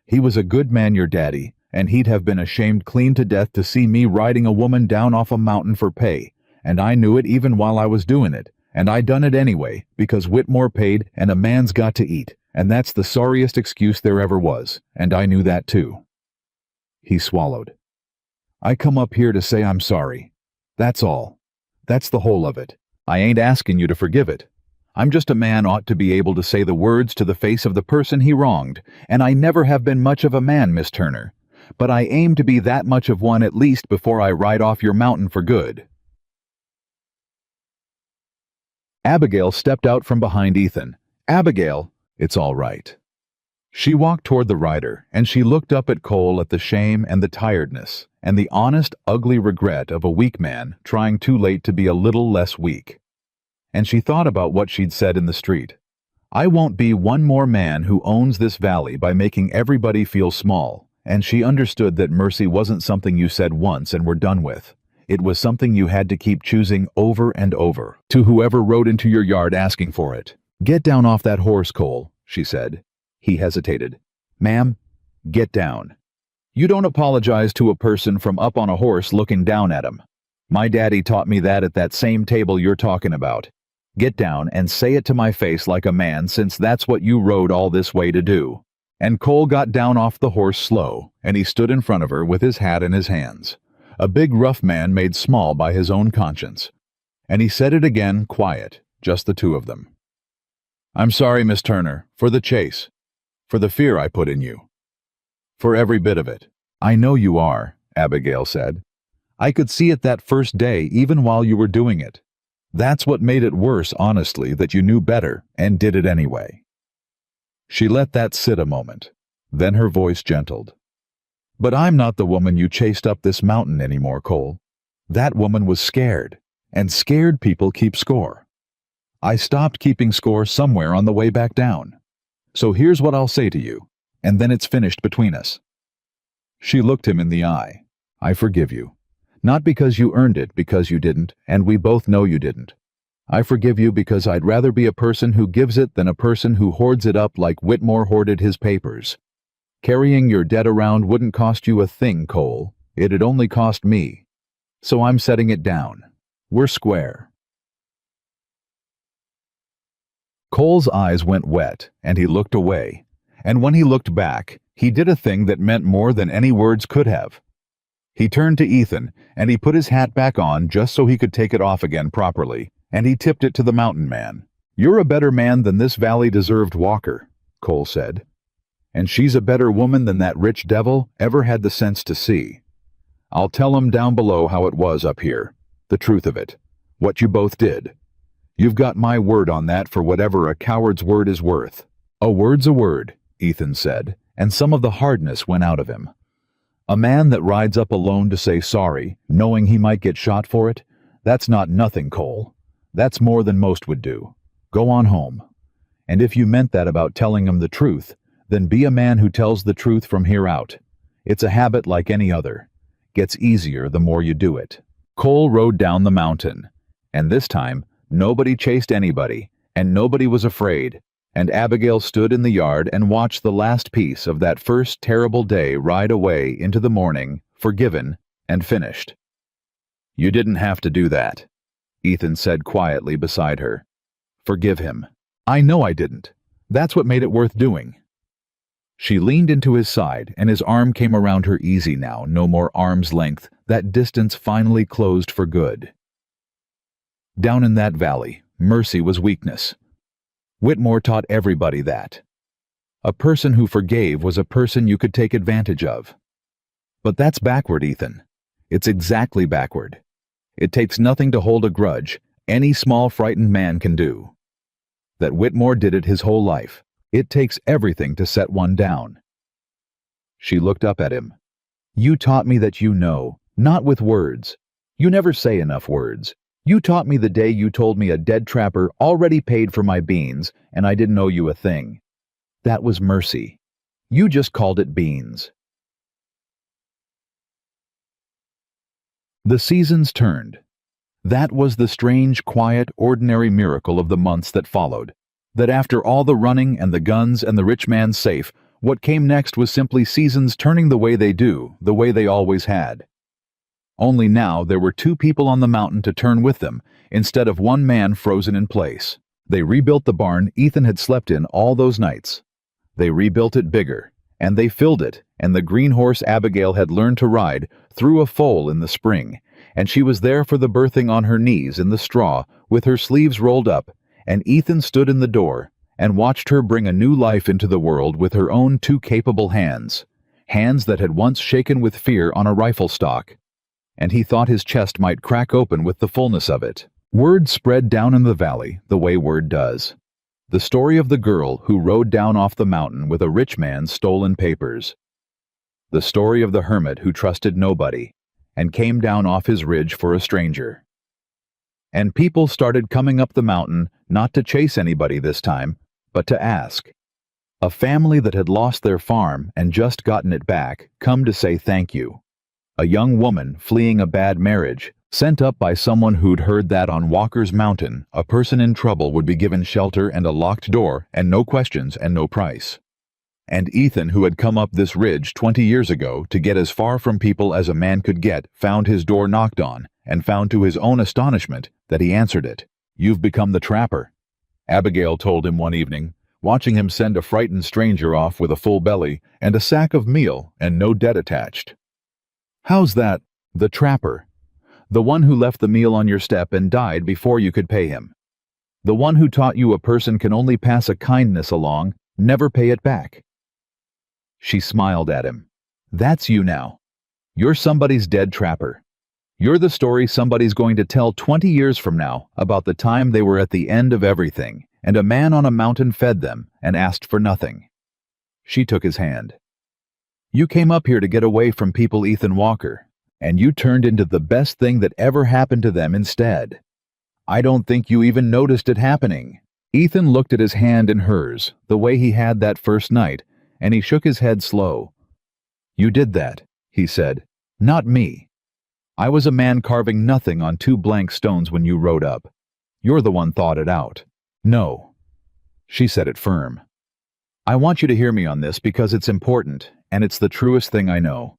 He was a good man, your daddy, and he'd have been ashamed clean to death to see me riding a woman down off a mountain for pay, and I knew it even while I was doing it, and I done it anyway, because Whitmore paid, and a man's got to eat, and that's the sorriest excuse there ever was, and I knew that too." He swallowed. "I come up here to say I'm sorry. That's all. That's the whole of it. I ain't asking you to forgive it. I'm just a man ought to be able to say the words to the face of the person he wronged, and I never have been much of a man, Miss Turner, but I aim to be that much of one at least before I ride off your mountain for good." Abigail stepped out from behind Ethan. "Abigail, it's all right." She walked toward the rider, and she looked up at Cole at the shame and the tiredness, and the honest, ugly regret of a weak man trying too late to be a little less weak. And she thought about what she'd said in the street. "I won't be one more man who owns this valley by making everybody feel small." And she understood that mercy wasn't something you said once and were done with. It was something you had to keep choosing over and over, to whoever rode into your yard asking for it. "Get down off that horse, Cole," she said. He hesitated. "Ma'am, get down." You don't apologize to a person from up on a horse looking down at him. My daddy taught me that at that same table you're talking about. Get down and say it to my face like a man, since that's what you rode all this way to do." And Cole got down off the horse slow, and he stood in front of her with his hat in his hands. A big rough man made small by his own conscience. And he said it again, quiet, just the two of them. "I'm sorry, Miss Turner, for the chase, for the fear I put in you. For every bit of it." "I know you are," Abigail said. "I could see it that first day, even while you were doing it. That's what made it worse, honestly, that you knew better and did it anyway." She let that sit a moment. Then her voice gentled. "But I'm not the woman you chased up this mountain anymore, Cole. That woman was scared, and scared people keep score. I stopped keeping score somewhere on the way back down. So here's what I'll say to you, and then it's finished between us." She looked him in the eye. "I forgive you. Not because you earned it, because you didn't, and we both know you didn't. I forgive you because I'd rather be a person who gives it than a person who hoards it up like Whitmore hoarded his papers. Carrying your debt around wouldn't cost you a thing, Cole. It'd only cost me. So I'm setting it down. We're square." Cole's eyes went wet, and he looked away. And when he looked back, he did a thing that meant more than any words could have. He turned to Ethan, and he put his hat back on just so he could take it off again properly, and he tipped it to the mountain man. "You're a better man than this valley deserved, Walker," Cole said. "And she's a better woman than that rich devil ever had the sense to see. I'll tell him down below how it was up here, the truth of it, what you both did. You've got my word on that for whatever a coward's word is worth." "A word's a word," Ethan said, and some of the hardness went out of him. "A man that rides up alone to say sorry, knowing he might get shot for it, that's not nothing, Cole. That's more than most would do. Go on home. And if you meant that about telling him the truth, then be a man who tells the truth from here out. It's a habit like any other. Gets easier the more you do it." Cole rode down the mountain, and this time nobody chased anybody, and nobody was afraid, and Abigail stood in the yard and watched the last piece of that first terrible day ride away into the morning, forgiven and finished. "You didn't have to do that," Ethan said quietly beside her. "Forgive him." "I know I didn't. That's what made it worth doing." She leaned into his side, and his arm came around her easy now, no more arm's length. That distance finally closed for good. Down in that valley, mercy was weakness. Whitmore taught everybody that. A person who forgave was a person you could take advantage of. But that's backward, Ethan. It's exactly backward. It takes nothing to hold a grudge. Any small frightened man can do. That Whitmore did it his whole life. It takes everything to set one down. She looked up at him. "You taught me that you know, not with words. You never say enough words. You taught me the day you told me a dead trapper already paid for my beans, and I didn't owe you a thing. That was mercy. You just called it beans." The seasons turned. That was the strange, quiet, ordinary miracle of the months that followed. That after all the running and the guns and the rich man's safe, what came next was simply seasons turning the way they do, the way they always had. Only now there were two people on the mountain to turn with them, instead of one man frozen in place. They rebuilt the barn Ethan had slept in all those nights. They rebuilt it bigger, and they filled it, and the green horse Abigail had learned to ride through a foal in the spring, and she was there for the birthing on her knees in the straw, with her sleeves rolled up, and Ethan stood in the door and watched her bring a new life into the world with her own two capable hands, hands that had once shaken with fear on a rifle stock, and he thought his chest might crack open with the fullness of it. Word spread down in the valley the way word does. The story of the girl who rode down off the mountain with a rich man's stolen papers. The story of the hermit who trusted nobody and came down off his ridge for a stranger. And people started coming up the mountain, not to chase anybody this time, but to ask. A family that had lost their farm and just gotten it back, come to say thank you. A young woman fleeing a bad marriage, sent up by someone who'd heard that on Walker's Mountain, a person in trouble would be given shelter and a locked door and no questions and no price. And Ethan, who had come up this ridge 20 years ago to get as far from people as a man could get, found his door knocked on, and found to his own astonishment that he answered it. "You've become the trapper," Abigail told him one evening, watching him send a frightened stranger off with a full belly and a sack of meal and no debt attached. "How's that? The trapper. The one who left the meal on your step and died before you could pay him. The one who taught you a person can only pass a kindness along, never pay it back." She smiled at him. "That's you now. You're somebody's dead trapper. You're the story somebody's going to tell 20 years from now about the time they were at the end of everything, and a man on a mountain fed them and asked for nothing." She took his hand. "You came up here to get away from people, Ethan Walker, and you turned into the best thing that ever happened to them instead. I don't think you even noticed it happening." Ethan looked at his hand in hers, the way he had that first night, and he shook his head slow. "You did that," he said. "Not me. I was a man carving nothing on 2 blank stones when you rode up. You're the one thought it out." "No." She said it firm. "I want you to hear me on this because it's important, and it's the truest thing I know.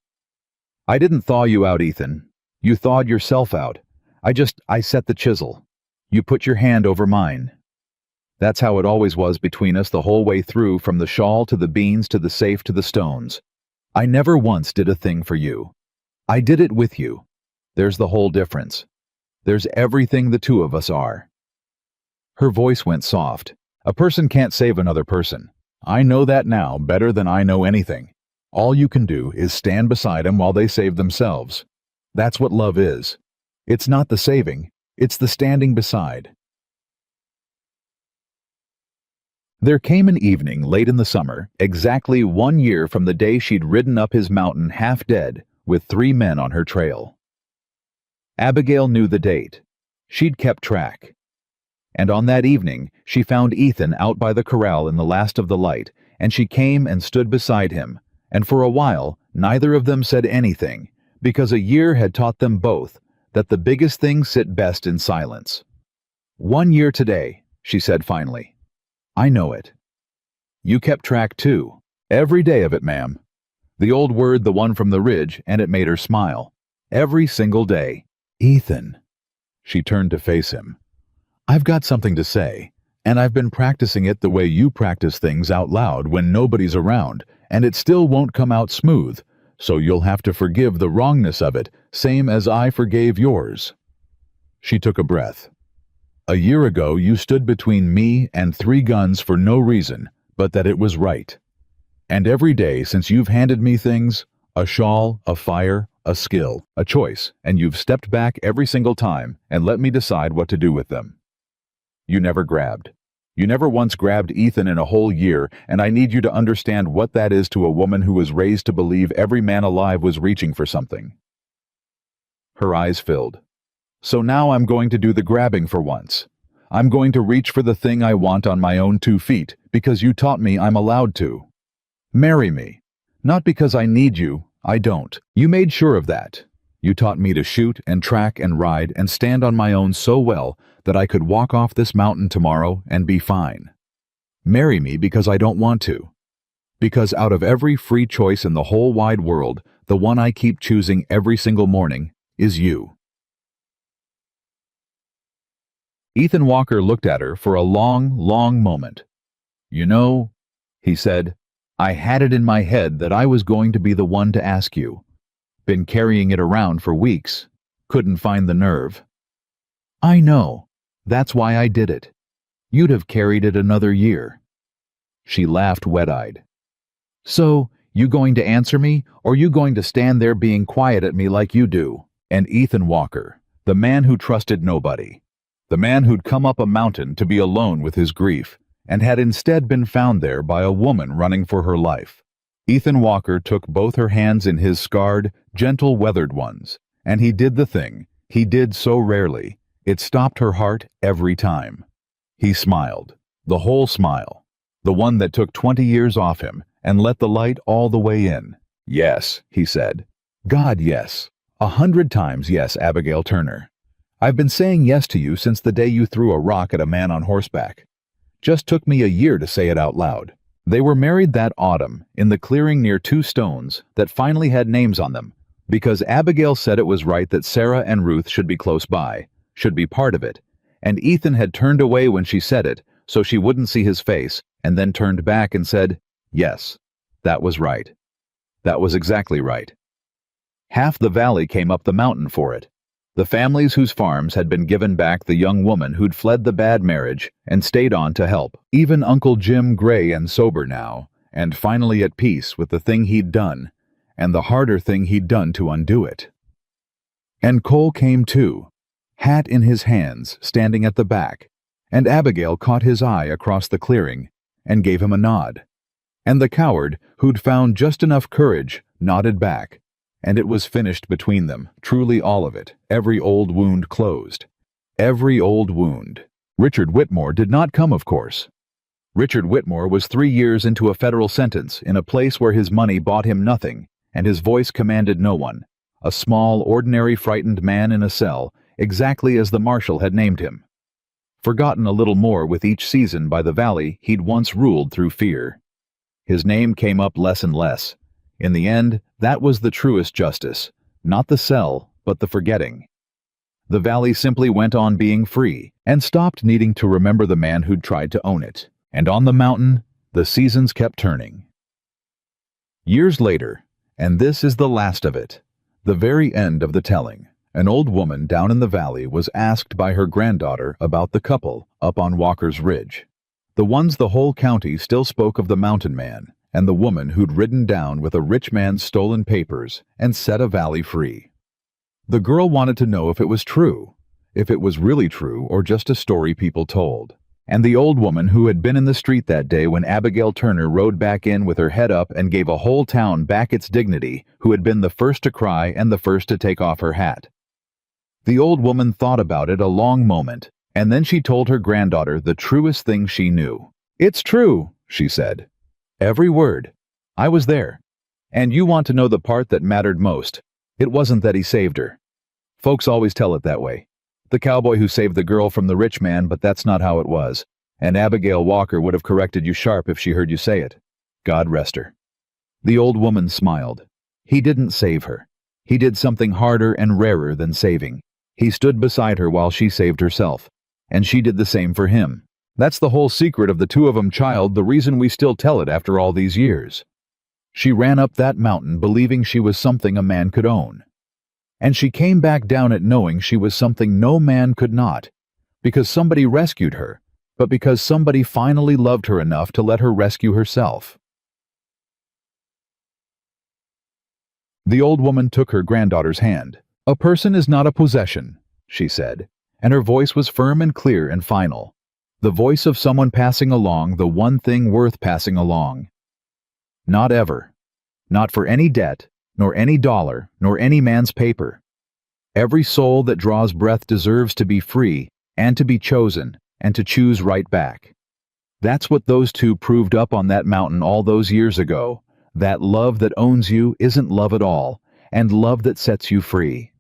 I didn't thaw you out, Ethan. You thawed yourself out. I set the chisel. You put your hand over mine. That's how it always was between us the whole way through, from the shawl to the beans to the safe to the stones. I never once did a thing for you. I did it with you. There's the whole difference. There's everything the two of us are." Her voice went soft. "A person can't save another person. I know that now better than I know anything. All you can do is stand beside them while they save themselves. That's what love is. It's not the saving, it's the standing beside." There came an evening late in the summer, exactly 1 year from the day she'd ridden up his mountain half dead, with 3 men on her trail. Abigail knew the date. She'd kept track. And on that evening, she found Ethan out by the corral in the last of the light, and she came and stood beside him, and for a while, neither of them said anything, because a year had taught them both that the biggest things sit best in silence. "1 year today," she said finally. "I know it. You kept track too. Every day of it, ma'am." The old word, the one from the ridge, and it made her smile. Every single day. "Ethan." She turned to face him. "I've got something to say, and I've been practicing it the way you practice things out loud when nobody's around, and it still won't come out smooth, so you'll have to forgive the wrongness of it, same as I forgave yours." She took a breath. "A year ago you stood between me and 3 guns for no reason, but that it was right. And every day since you've handed me things, a shawl, a fire, a skill, a choice, and you've stepped back every single time and let me decide what to do with them. You never grabbed. You never once grabbed Ethan in a whole year, and I need you to understand what that is to a woman who was raised to believe every man alive was reaching for something." Her eyes filled. "So now I'm going to do the grabbing for once. I'm going to reach for the thing I want on my own 2 feet, because you taught me I'm allowed to. Marry me. Not because I need you, I don't. You made sure of that. You taught me to shoot and track and ride and stand on my own so well that I could walk off this mountain tomorrow and be fine. Marry me because I don't want to. Because out of every free choice in the whole wide world, the one I keep choosing every single morning is you." Ethan Walker looked at her for a long, long moment. "You know," he said, "I had it in my head that I was going to be the one to ask you. Been carrying it around for weeks. Couldn't find the nerve." "I know. That's why I did it. You'd have carried it another year." She laughed wet-eyed. "So, you going to answer me, or you going to stand there being quiet at me like you do?" And Ethan Walker, the man who trusted nobody, the man who'd come up a mountain to be alone with his grief, and had instead been found there by a woman running for her life. Ethan Walker took both her hands in his scarred, gentle, weathered ones, and he did the thing he did so rarely. It stopped her heart every time. He smiled, the whole smile, the one that took 20 years off him, and let the light all the way in. "Yes," he said. "God, yes. 100 times yes, Abigail Turner. I've been saying yes to you since the day you threw a rock at a man on horseback. Just took me a year to say it out loud. They were married that autumn in the clearing near two stones that finally had names on them, because Abigail said it was right that Sarah and Ruth should be close by, should be part of it, and Ethan had turned away when she said it so she wouldn't see his face, and then turned back and said, yes, that was right. That was exactly right. Half the valley came up the mountain for it. The families whose farms had been given back the young woman who'd fled the bad marriage and stayed on to help. Even Uncle Jim, gray and sober now, and finally at peace with the thing he'd done, and the harder thing he'd done to undo it. And Cole came too, hat in his hands, standing at the back, and Abigail caught his eye across the clearing and gave him a nod. And the coward, who'd found just enough courage, nodded back, and it was finished between them, truly all of it, every old wound closed. Every old wound. Richard Whitmore did not come, of course. Richard Whitmore was 3 years into a federal sentence in a place where his money bought him nothing, and his voice commanded no one. A small, ordinary, frightened man in a cell, exactly as the marshal had named him. Forgotten a little more with each season by the valley he'd once ruled through fear. His name came up less and less. In the end, that was the truest justice, not the cell, but the forgetting. The valley simply went on being free, and stopped needing to remember the man who'd tried to own it. And on the mountain, the seasons kept turning. Years later, and this is the last of it, the very end of the telling, an old woman down in the valley was asked by her granddaughter about the couple up on Walker's Ridge. The ones the whole county still spoke of, the mountain man, and the woman who'd ridden down with a rich man's stolen papers and set a valley free. The girl wanted to know if it was true, if it was really true or just a story people told. And the old woman who had been in the street that day when Abigail Turner rode back in with her head up and gave a whole town back its dignity, who had been the first to cry and the first to take off her hat. The old woman thought about it a long moment, and then she told her granddaughter the truest thing she knew. "It's true," she said. "Every word. I was there. And you want to know the part that mattered most. It wasn't that he saved her. Folks always tell it that way. The cowboy who saved the girl from the rich man, but that's not how it was. And Abigail Walker would have corrected you sharp if she heard you say it. God rest her." The old woman smiled. He didn't save her. He did something harder and rarer than saving. He stood beside her while she saved herself. And she did the same for him. That's the whole secret of the two of 'em, child, the reason we still tell it after all these years. She ran up that mountain believing she was something a man could own. And she came back down it knowing she was something no man could not, because somebody rescued her, but because somebody finally loved her enough to let her rescue herself. The old woman took her granddaughter's hand. "A person is not a possession," she said, and her voice was firm and clear and final. The voice of someone passing along the one thing worth passing along. Not ever. Not for any debt, nor any dollar, nor any man's paper. Every soul that draws breath deserves to be free, and to be chosen, and to choose right back. That's what those two proved up on that mountain all those years ago. That love that owns you isn't love at all, and love that sets you free.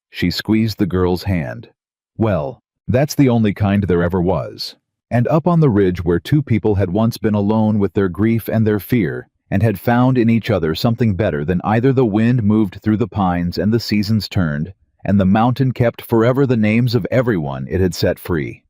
She squeezed the girl's hand. Well, that's the only kind there ever was. And up on the ridge where two people had once been alone with their grief and their fear, and had found in each other something better than either, the wind moved through the pines and the seasons turned, and the mountain kept forever the names of everyone it had set free.